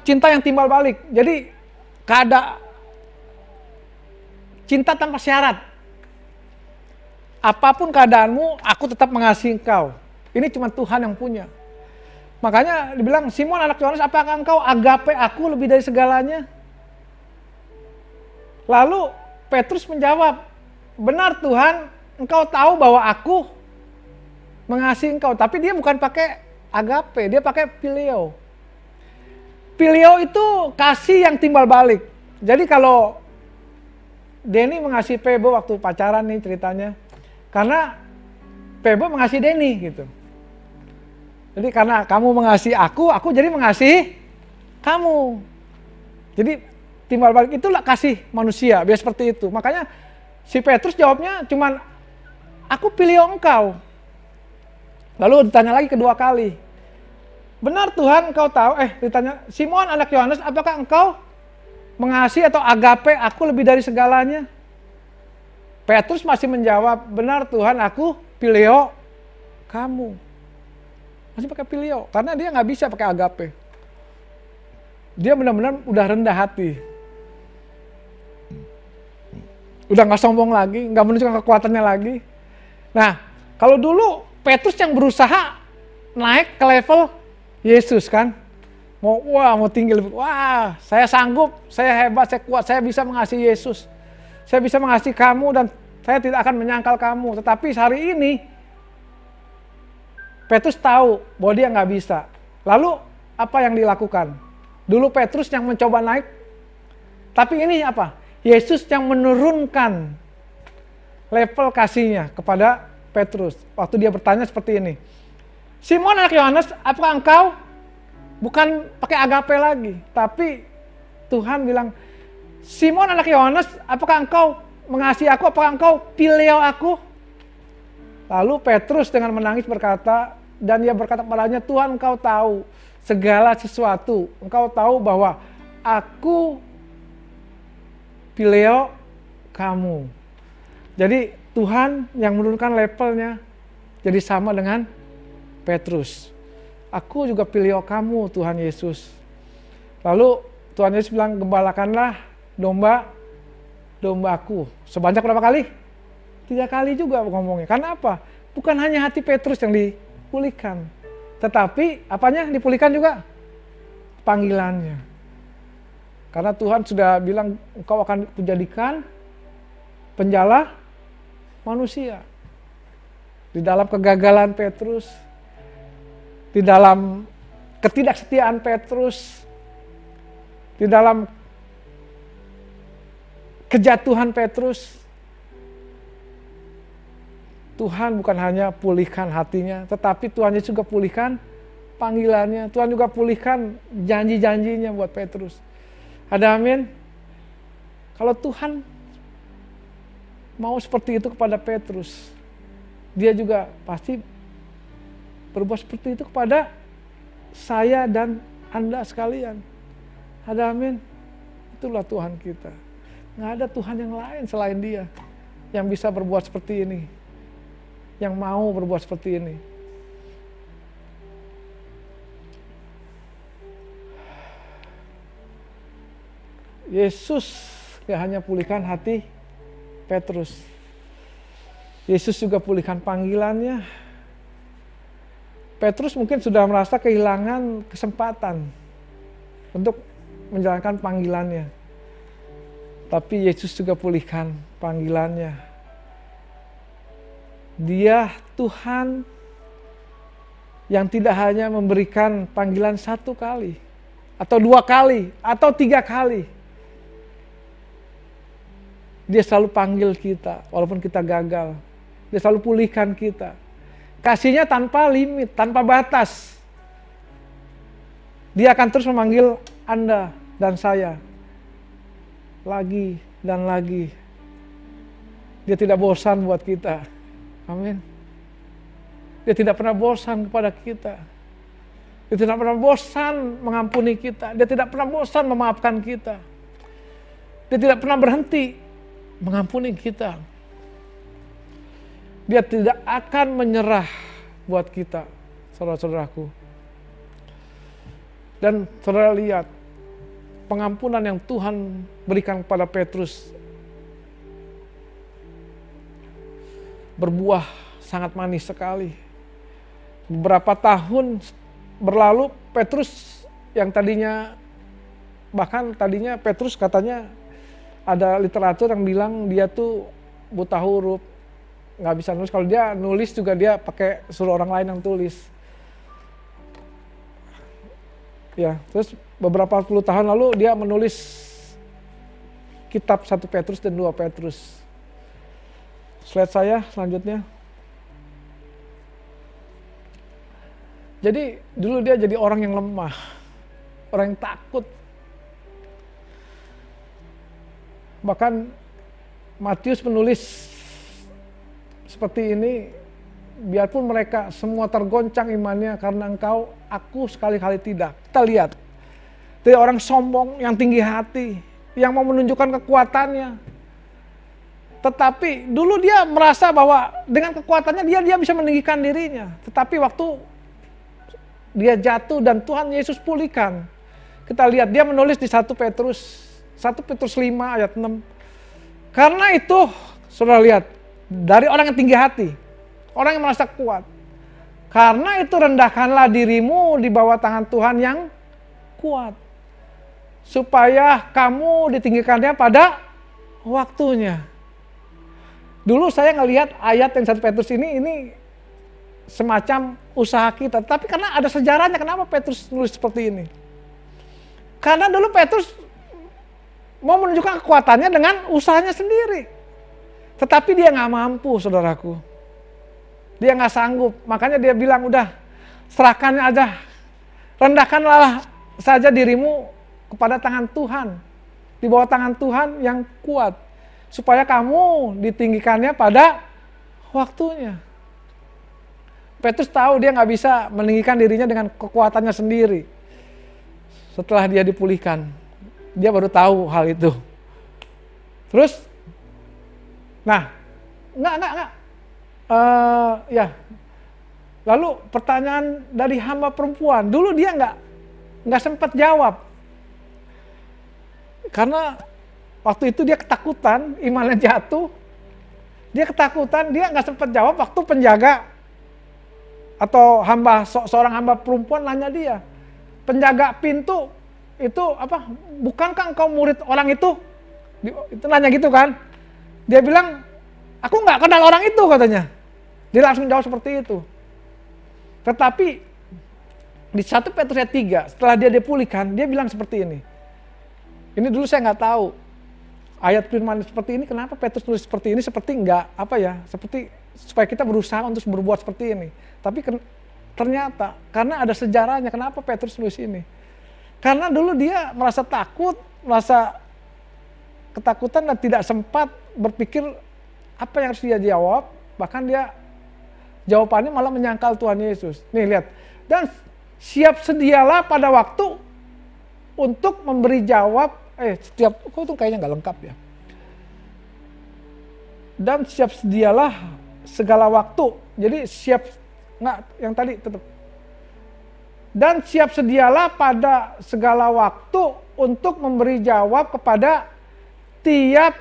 cinta yang timbal balik. Jadi cinta tanpa syarat. Apapun keadaanmu, aku tetap mengasihi engkau. Ini cuma Tuhan yang punya. Makanya dibilang, Simon anak Yohanes, apakah engkau agape aku lebih dari segalanya? Lalu Petrus menjawab, benar Tuhan, engkau tahu bahwa aku mengasihi engkau. Tapi dia bukan pakai agape, dia pakai phileo. Phileo itu kasih yang timbal balik. Jadi kalau Denny mengasihi Febe waktu pacaran nih ceritanya, karena Febe mengasihi Denny gitu. Jadi karena kamu mengasihi aku jadi mengasihi kamu. Jadi timbal balik itulah kasih manusia, biar seperti itu. Makanya si Petrus jawabnya cuman, aku pilih engkau. Lalu ditanya lagi kedua kali. Benar Tuhan engkau tahu, ditanya, Simon anak Yohanes, apakah engkau mengasihi atau agape aku lebih dari segalanya? Petrus masih menjawab, benar Tuhan aku pilih kamu. Masih pakai pilio, karena dia nggak bisa pakai agape. Dia benar-benar udah rendah hati. Udah nggak sombong lagi, nggak menunjukkan kekuatannya lagi. Nah, kalau dulu Petrus yang berusaha naik ke level Yesus kan. Mau tinggi lebih. Wah, saya sanggup, saya hebat, saya kuat, saya bisa mengasihi Yesus. Saya bisa mengasihi kamu dan saya tidak akan menyangkal kamu. Tetapi hari ini, Petrus tahu bahwa dia nggak bisa. Lalu apa yang dilakukan? Dulu Petrus yang mencoba naik, tapi ini apa? Yesus yang menurunkan level kasihnya kepada Petrus. Waktu dia bertanya seperti ini, Simon anak Yohanes, apakah engkau bukan pakai agape lagi, tapi Tuhan bilang, Simon anak Yohanes, apakah engkau mengasihi aku? Apakah engkau pilih aku? Lalu Petrus dengan menangis berkata, dan ia berkata padanya, Tuhan, Engkau tahu segala sesuatu. Engkau tahu bahwa aku pileo kamu. Jadi Tuhan yang menurunkan levelnya jadi sama dengan Petrus. Aku juga pileo kamu, Tuhan Yesus. Lalu Tuhan Yesus bilang, gembalakanlah domba-dombaku. Sebanyak berapa kali? 3 kali juga ngomongnya. Karena apa? Bukan hanya hati Petrus yang dipulihkan, tetapi apanya dipulihkan juga? Panggilannya. Karena Tuhan sudah bilang, engkau akan kujadikan penjala manusia. Di dalam kegagalan Petrus, di dalam ketidaksetiaan Petrus, di dalam kejatuhan Petrus, Tuhan bukan hanya pulihkan hatinya, tetapi Tuhan Yesus juga pulihkan panggilannya. Tuhan juga pulihkan janji-janjinya buat Petrus. Ada amin? Kalau Tuhan mau seperti itu kepada Petrus, dia juga pasti berbuat seperti itu kepada saya dan Anda sekalian. Ada amin? Itulah Tuhan kita. Nggak ada Tuhan yang lain selain Dia yang bisa berbuat seperti ini, yang mau berbuat seperti ini. Yesus gak hanya pulihkan hati Petrus, Yesus juga pulihkan panggilannya. Petrus mungkin sudah merasa kehilangan kesempatan untuk menjalankan panggilannya, tapi Yesus juga pulihkan panggilannya. Dia Tuhan yang tidak hanya memberikan panggilan 1 kali, atau 2 kali, atau 3 kali. Dia selalu panggil kita, walaupun kita gagal. Dia selalu pulihkan kita. Kasihnya tanpa limit, tanpa batas. Dia akan terus memanggil Anda dan saya. Lagi dan lagi. Dia tidak bosan buat kita. Amin. Dia tidak pernah bosan kepada kita. Dia tidak pernah bosan mengampuni kita. Dia tidak pernah bosan memaafkan kita. Dia tidak pernah berhenti mengampuni kita. Dia tidak akan menyerah buat kita, saudara-saudaraku. Dan saudara lihat, pengampunan yang Tuhan berikan kepada Petrus berbuah sangat manis sekali. Beberapa tahun berlalu, Petrus yang tadinya, bahkan tadinya Petrus katanya ada literatur yang bilang dia tuh buta huruf, nggak bisa nulis. Kalau dia nulis juga dia pakai suruh orang lain yang tulis. Ya, terus beberapa puluh tahun lalu dia menulis kitab 1 Petrus dan 2 Petrus. Slide saya selanjutnya. Jadi dulu dia jadi orang yang lemah, orang yang takut. Bahkan Matius menulis seperti ini, biarpun mereka semua tergoncang imannya karena engkau, aku sekali-kali tidak. Kita lihat, dari orang sombong yang tinggi hati, yang mau menunjukkan kekuatannya. Tetapi dulu dia merasa bahwa dengan kekuatannya dia bisa meninggikan dirinya. Tetapi waktu dia jatuh dan Tuhan Yesus pulihkan, kita lihat dia menulis di 1 Petrus 5 ayat 6. Karena itu, saudara lihat, dari orang yang tinggi hati, orang yang merasa kuat. Karena itu rendahkanlah dirimu di bawah tangan Tuhan yang kuat. Supaya kamu ditinggikannya pada waktunya. Dulu saya ngelihat ayat yang 1 Petrus ini semacam usaha kita. Tapi karena ada sejarahnya, kenapa Petrus nulis seperti ini? Karena dulu Petrus mau menunjukkan kekuatannya dengan usahanya sendiri. Tetapi dia nggak mampu, saudaraku. Dia nggak sanggup. Makanya dia bilang, udah serahkan aja. Rendahkanlah saja dirimu kepada tangan Tuhan. Di bawah tangan Tuhan yang kuat. Supaya kamu ditinggikannya pada waktunya. Petrus tahu dia nggak bisa meninggikan dirinya dengan kekuatannya sendiri. Setelah dia dipulihkan, dia baru tahu hal itu. Terus, nah, enggak. Ya, lalu pertanyaan dari hamba perempuan, dulu dia nggak sempat jawab, karena waktu itu dia ketakutan, imannya jatuh, dia ketakutan, dia nggak sempat jawab waktu penjaga atau seorang hamba perempuan nanya dia, penjaga pintu itu apa? Bukankah engkau murid orang itu? Itu nanya gitu kan? Dia bilang, aku nggak kenal orang itu katanya. Dia langsung jawab seperti itu. Tetapi di 1 Petrus ayat 3, setelah dia dipulihkan, dia bilang seperti ini. Ini dulu saya nggak tahu. Ayat firman seperti ini, kenapa Petrus tulis seperti ini? Seperti seperti supaya kita berusaha untuk berbuat seperti ini. Tapi ternyata, karena ada sejarahnya, kenapa Petrus tulis ini? Karena dulu dia merasa takut, merasa ketakutan dan tidak sempat berpikir apa yang harus dia jawab. Bahkan dia jawabannya malah menyangkal Tuhan Yesus. Nih lihat, dan siap sedialah pada waktu untuk memberi jawab. Kok itu kayaknya nggak lengkap ya. Dan siap sedialah segala waktu. Jadi yang tadi tetap. Dan siap sedialah pada segala waktu untuk memberi jawab kepada tiap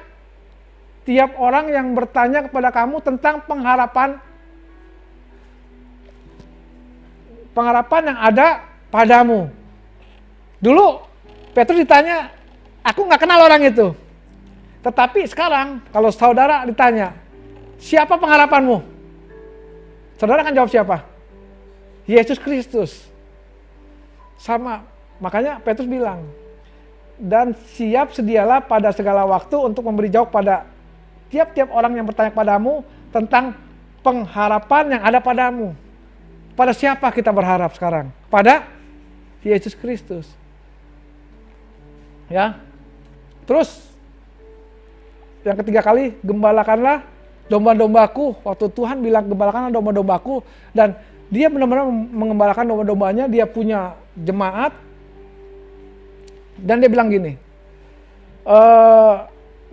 orang yang bertanya kepada kamu tentang pengharapan yang ada padamu. Dulu Petrus ditanya, aku nggak kenal orang itu. Tetapi sekarang kalau saudara ditanya, siapa pengharapanmu? Saudara akan jawab siapa? Yesus Kristus. Sama, makanya Petrus bilang, dan siap sedialah pada segala waktu untuk memberi jawab pada tiap-tiap orang yang bertanya kepadamu tentang pengharapan yang ada padamu. Pada siapa kita berharap sekarang? Pada Yesus Kristus. Ya. Terus yang ketiga kali, gembalakanlah domba-dombaku. Waktu Tuhan bilang gembalakanlah domba-dombaku, dan dia benar-benar mengembalakan domba-dombanya. Dia punya jemaat, dan dia bilang gini,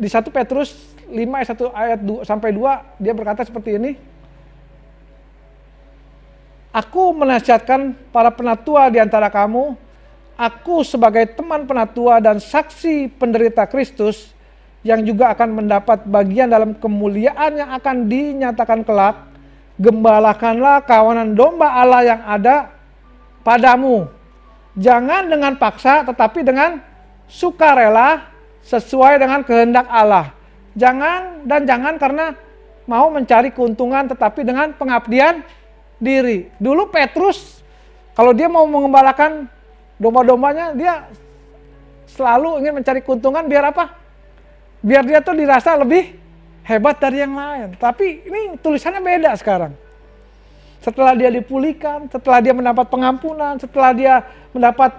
di 1 Petrus 5 ayat 1 sampai 2, dia berkata seperti ini. Aku menasihatkan para penatua di antara kamu, aku sebagai teman penatua dan saksi penderita Kristus, yang juga akan mendapat bagian dalam kemuliaan yang akan dinyatakan kelak, gembalakanlah kawanan domba Allah yang ada padamu. Jangan dengan paksa, tetapi dengan sukarela sesuai dengan kehendak Allah. Jangan karena mau mencari keuntungan, tetapi dengan pengabdian diri. Dulu Petrus, kalau dia mau mengembalakan domba-dombanya, dia selalu ingin mencari keuntungan biar apa? Biar dia tuh dirasa lebih hebat dari yang lain. Tapi ini tulisannya beda sekarang. Setelah dia dipulihkan, setelah dia mendapat pengampunan, setelah dia mendapat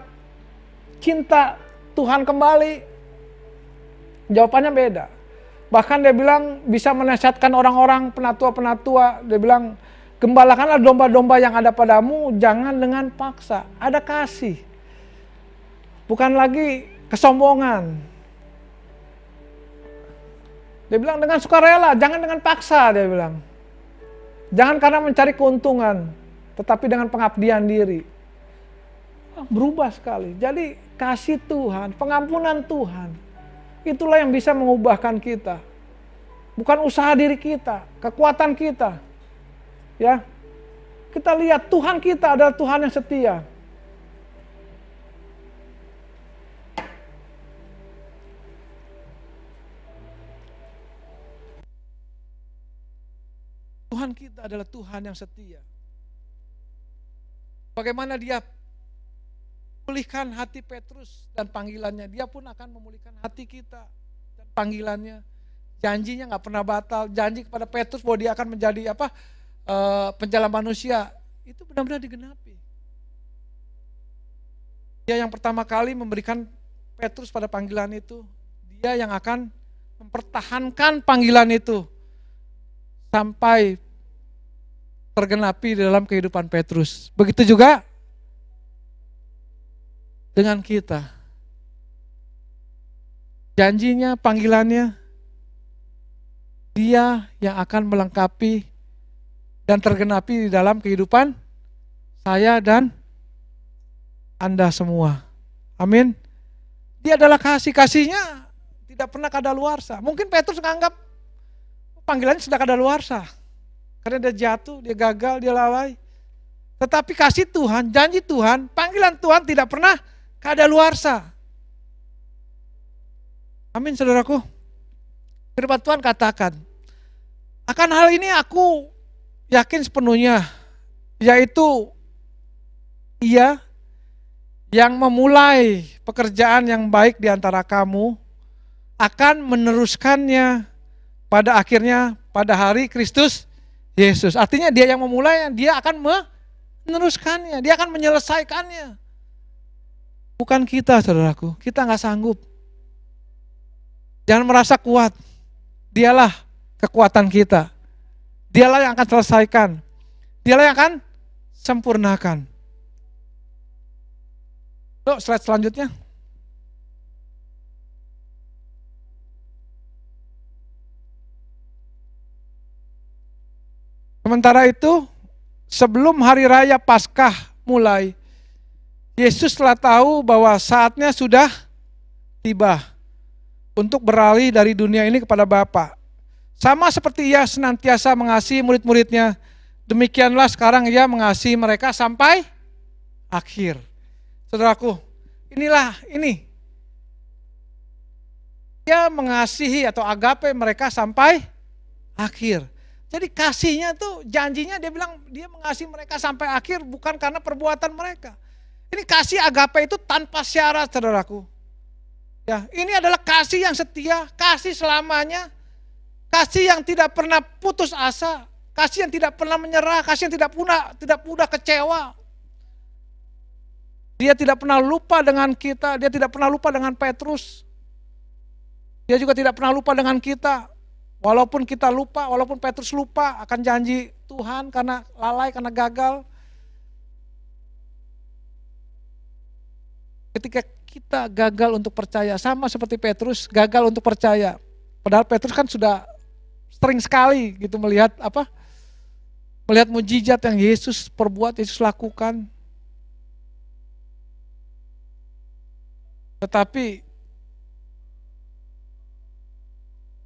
cinta Tuhan kembali, jawabannya beda. Bahkan dia bilang bisa menasihatkan orang-orang penatua-penatua, dia bilang gembalakanlah domba-domba yang ada padamu, jangan dengan paksa, ada kasih. Bukan lagi kesombongan. Dia bilang dengan sukarela, jangan dengan paksa, dia bilang. Jangan karena mencari keuntungan, tetapi dengan pengabdian diri. Berubah sekali. Jadi kasih Tuhan, pengampunan Tuhan, itulah yang bisa mengubahkan kita. Bukan usaha diri kita, kekuatan kita. Ya, kita lihat Tuhan kita adalah Tuhan yang setia. Tuhan kita adalah Tuhan yang setia. Bagaimana dia pulihkan hati Petrus dan panggilannya, dia pun akan memulihkan hati kita dan panggilannya. Janjinya nggak pernah batal. Janji kepada Petrus bahwa dia akan menjadi penjala manusia, itu benar-benar digenapi. Dia yang pertama kali memberikan Petrus pada panggilan itu, dia yang akan mempertahankan panggilan itu sampai tergenapi di dalam kehidupan Petrus. Begitu juga dengan kita. Janjinya, panggilannya, Dia yang akan melengkapi dan tergenapi di dalam kehidupan saya dan Anda semua. Amin. Dia adalah kasih-kasihnya tidak pernah kadaluarsa. Mungkin Petrus menganggap panggilannya sudah kadaluarsa. Karena dia jatuh, dia gagal, dia lalai. Tetapi kasih Tuhan, janji Tuhan, panggilan Tuhan tidak pernah kadaluarsa. Amin saudaraku. Firman Tuhan katakan, akan hal ini aku yakin sepenuhnya, yaitu Ia yang memulai pekerjaan yang baik di antara kamu akan meneruskannya pada akhirnya pada hari Kristus Yesus. Artinya Dia yang memulai, Dia akan meneruskannya, Dia akan menyelesaikannya. Bukan kita saudaraku, kita nggak sanggup. Jangan merasa kuat, Dialah kekuatan kita. Dialah yang akan selesaikan, Dialah yang akan sempurnakan. Yuk, slide selanjutnya. Sementara itu, sebelum hari raya Paskah mulai, Yesus telah tahu bahwa saatnya sudah tiba untuk beralih dari dunia ini kepada Bapa. Sama seperti Ia senantiasa mengasihi murid-muridnya, demikianlah sekarang Ia mengasihi mereka sampai akhir. Saudaraku, ini. Dia mengasihi atau agape mereka sampai akhir. Jadi kasihnya tuh, janjinya dia bilang dia mengasihi mereka sampai akhir bukan karena perbuatan mereka. Ini kasih agape itu tanpa syarat saudaraku. Ya, ini adalah kasih yang setia, kasih selamanya, kasih yang tidak pernah putus asa, kasih yang tidak pernah menyerah, kasih yang tidak mudah kecewa. Dia tidak pernah lupa dengan kita, dia tidak pernah lupa dengan Petrus. Dia juga tidak pernah lupa dengan kita. Walaupun kita lupa, walaupun Petrus lupa akan janji Tuhan karena lalai, karena gagal. Ketika kita gagal untuk percaya, sama seperti Petrus gagal untuk percaya. Padahal Petrus kan sudah sering sekali gitu melihat mujizat yang Yesus perbuat, Yesus lakukan. Tetapi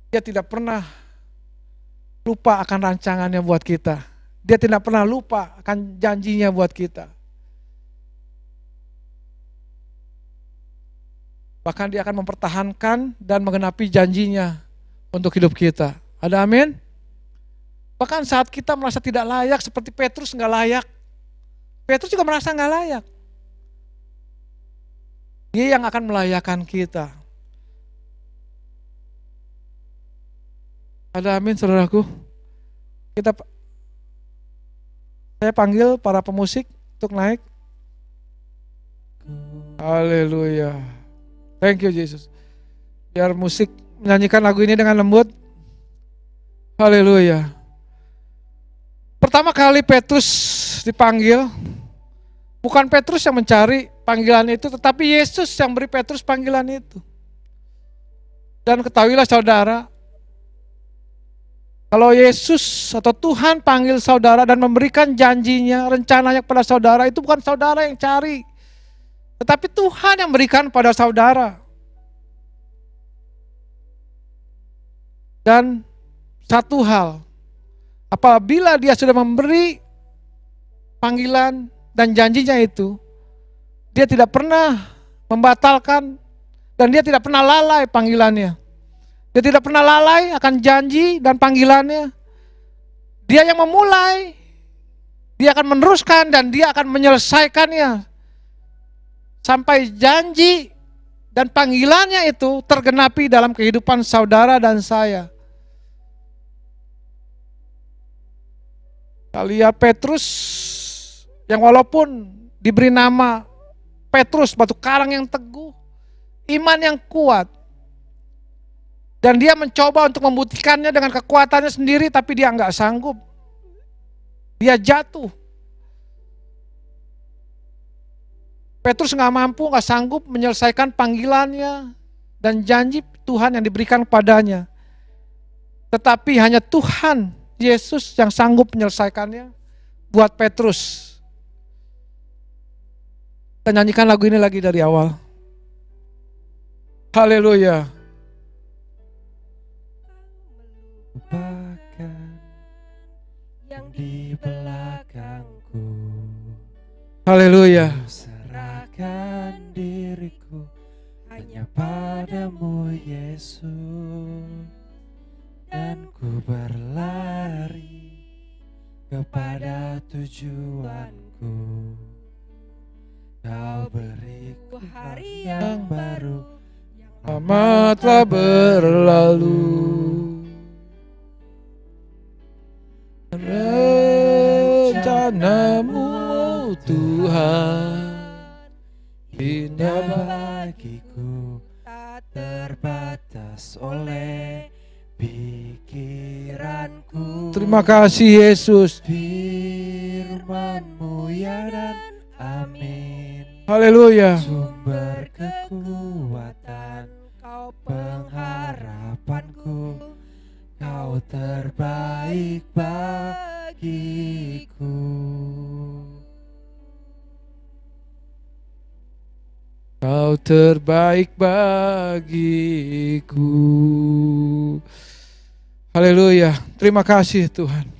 dia tidak pernah lupa akan rancangannya buat kita. Dia tidak pernah lupa akan janjinya buat kita. Bahkan Dia akan mempertahankan dan menggenapi janjinya untuk hidup kita. Ada amin? Bahkan saat kita merasa tidak layak, seperti Petrus nggak layak. Petrus juga merasa nggak layak. Dia yang akan melayakkan kita. Ada amin saudaraku? Saya panggil para pemusik untuk naik. Haleluya. Thank you Jesus. Biar musik menyanyikan lagu ini dengan lembut. Haleluya. Pertama kali Petrus dipanggil, bukan Petrus yang mencari panggilan itu, tetapi Yesus yang beri Petrus panggilan itu. Dan ketahuilah saudara, kalau Yesus atau Tuhan panggil saudara dan memberikan janjinya, rencananya kepada saudara, itu bukan saudara yang cari, tetapi Tuhan yang berikan pada saudara. Dan satu hal, apabila Dia sudah memberi panggilan dan janjinya itu, Dia tidak pernah membatalkan dan Dia tidak pernah lalai panggilannya. Dia tidak pernah lalai akan janji dan panggilannya. Dia yang memulai, Dia akan meneruskan dan Dia akan menyelesaikannya. Sampai janji dan panggilannya itu tergenapi dalam kehidupan saudara dan saya. Lihat Petrus yang walaupun diberi nama Petrus, batu karang yang teguh, iman yang kuat, dan dia mencoba untuk membuktikannya dengan kekuatannya sendiri, tapi dia nggak sanggup. dia jatuh. Petrus nggak mampu, nggak sanggup menyelesaikan panggilannya dan janji Tuhan yang diberikan kepadanya. Tetapi hanya Tuhan Yesus yang sanggup menyelesaikannya buat Petrus. Kita nyanyikan lagu ini lagi dari awal. Haleluya. Lupakan yang di belakangku. Haleluya. Ku serahkan diriku hanya padamu Yesus, dan ku berlari kepada tujuanku. Kau beriku hari yang baru, Lama telah berlalu. Rencanamu Tuhan indah bagiku, tak terbatas oleh pikiranku. Terima kasih Yesus. Firman-Mu ya dan amin. Haleluya. Sumber kekuatan, Kau pengharapanku, Kau terbaik bagiku. Kau terbaik bagiku. Haleluya. Terima kasih Tuhan.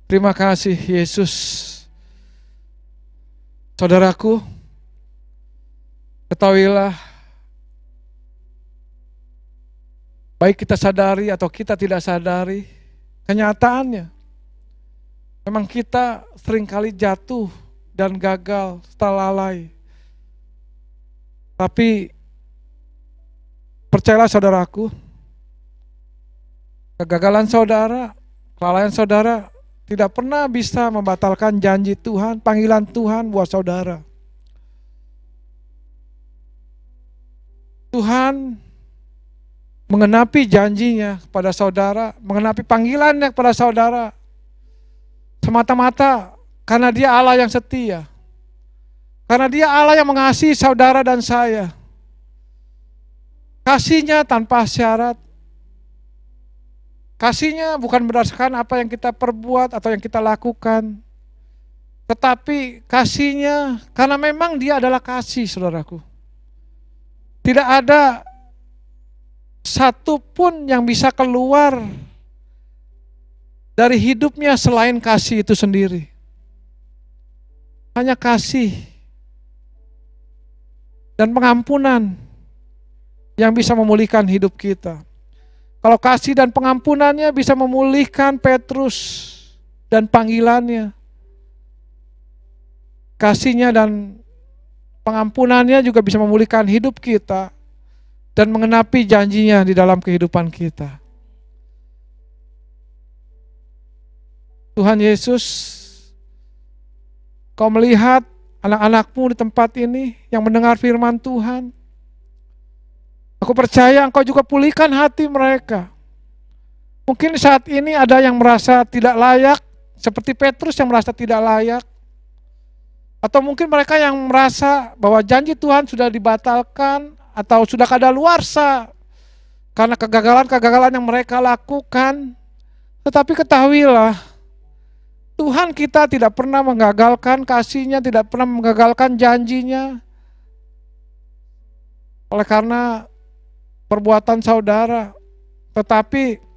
Terima kasih Yesus. Saudaraku, ketahuilah, baik kita sadari atau kita tidak sadari, kenyataannya memang kita seringkali jatuh dan gagal setelah lalai. Tapi percayalah saudaraku, kegagalan saudara, kelalaian saudara tidak pernah bisa membatalkan janji Tuhan, panggilan Tuhan buat saudara. Tuhan mengenapi janjinya kepada saudara, mengenapi panggilannya kepada saudara, semata-mata karena Dia Allah yang setia. Karena Dia Allah yang mengasihi saudara dan saya. Kasih-Nya tanpa syarat. Kasih-Nya bukan berdasarkan apa yang kita perbuat atau yang kita lakukan. Tetapi kasih-Nya karena memang Dia adalah kasih, saudaraku. Tidak ada satu pun yang bisa keluar dari hidupnya selain kasih itu sendiri. Hanya kasih dan pengampunan yang bisa memulihkan hidup kita. Kalau kasih dan pengampunannya bisa memulihkan Petrus dan panggilannya, kasihnya dan pengampunannya juga bisa memulihkan hidup kita dan mengenapi janjinya di dalam kehidupan kita. Tuhan Yesus, Kau melihat anak-anak-Mu di tempat ini yang mendengar firman Tuhan. Aku percaya Engkau juga pulihkan hati mereka. Mungkin saat ini ada yang merasa tidak layak, seperti Petrus yang merasa tidak layak. Atau mungkin mereka yang merasa bahwa janji Tuhan sudah dibatalkan atau sudah kadaluarsa karena kegagalan-kegagalan yang mereka lakukan. Tetapi ketahuilah, Tuhan kita tidak pernah menggagalkan kasih-Nya, tidak pernah menggagalkan janji-Nya. Oleh karena perbuatan saudara, tetapi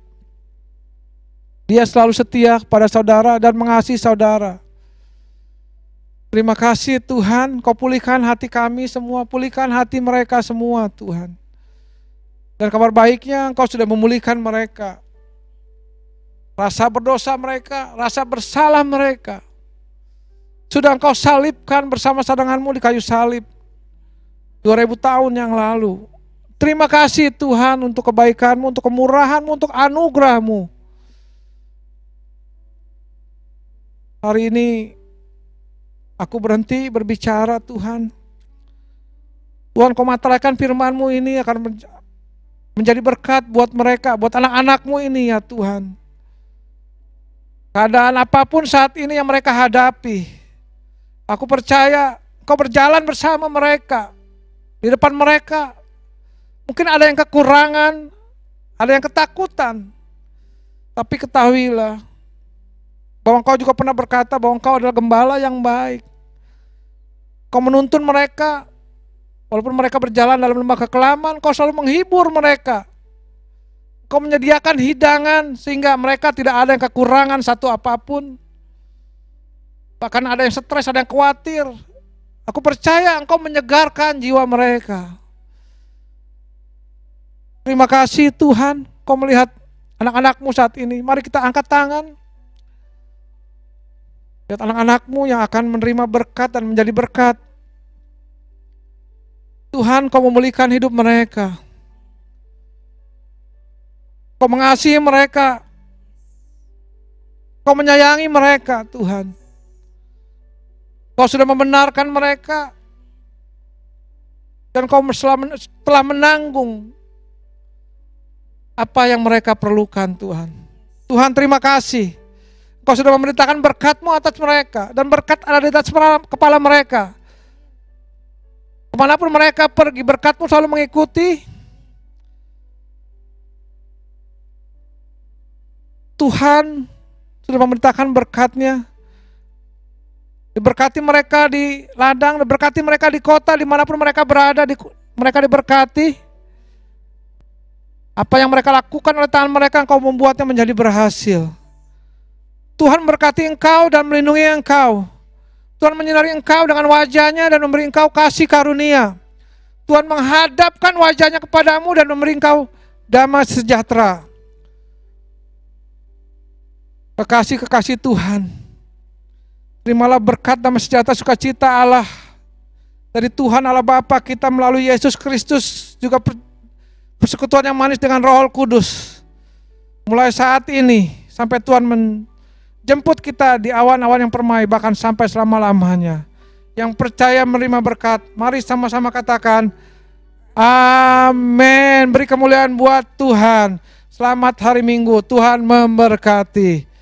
Dia selalu setia kepada saudara dan mengasihi saudara. Terima kasih Tuhan, Kau pulihkan hati kami semua, pulihkan hati mereka semua Tuhan. Dan kabar baiknya Engkau sudah memulihkan mereka. Rasa berdosa mereka, rasa bersalah mereka, sudah Engkau salibkan bersama sadangan-Mu di kayu salib 2000 tahun yang lalu. Terima kasih Tuhan untuk kebaikan-Mu, untuk kemurahan-Mu, untuk anugerah-Mu. Hari ini aku berhenti berbicara Tuhan. Tuhan, Kau materai firman-Mu ini akan menjadi berkat buat mereka, buat anak-anak-Mu ini ya Tuhan. keadaan apapun saat ini yang mereka hadapi, aku percaya Engkau berjalan bersama mereka. Di depan mereka mungkin ada yang kekurangan, ada yang ketakutan. Tapi ketahuilah bahwa Engkau juga pernah berkata bahwa Engkau adalah gembala yang baik. Engkau menuntun mereka, walaupun mereka berjalan dalam lembah kekelaman, Engkau selalu menghibur mereka. Engkau menyediakan hidangan sehingga mereka tidak ada yang kekurangan satu apapun. Bahkan ada yang stres, ada yang khawatir. Aku percaya Engkau menyegarkan jiwa mereka. Terima kasih Tuhan, Engkau melihat anak-anak-Mu saat ini. Mari kita angkat tangan. Lihat anak-anak-Mu yang akan menerima berkat dan menjadi berkat. Tuhan, Kau memulihkan hidup mereka. Kau mengasihi mereka. Kau menyayangi mereka, Tuhan. Kau sudah membenarkan mereka. Dan Kau telah menanggung apa yang mereka perlukan, Tuhan. Tuhan, terima kasih. Kau sudah memerintahkan berkat-Mu atas mereka. Dan berkat ada di atas kepala mereka. Kemanapun mereka pergi, berkat-Mu selalu mengikuti. Tuhan sudah memerintahkan berkat-Nya. Diberkati mereka di ladang, diberkati mereka di kota, dimanapun mereka berada, mereka diberkati. Apa yang mereka lakukan oleh tangan mereka, Engkau membuatnya menjadi berhasil. Tuhan berkati engkau dan melindungi engkau. Tuhan menyinari engkau dengan wajah-Nya dan memberi engkau kasih karunia. Tuhan menghadapkan wajah-Nya kepadamu dan memberi engkau damai sejahtera. Kekasih-kekasih Tuhan, terimalah berkat damai sejahtera sukacita Allah dari Tuhan Allah Bapa kita melalui Yesus Kristus, juga persekutuan yang manis dengan Roh Kudus. Mulai saat ini sampai Tuhan menjemput kita di awan-awan yang permai, bahkan sampai selama-lamanya. Yang percaya menerima berkat, mari sama-sama katakan amin. Beri kemuliaan buat Tuhan. Selamat hari Minggu, Tuhan memberkati.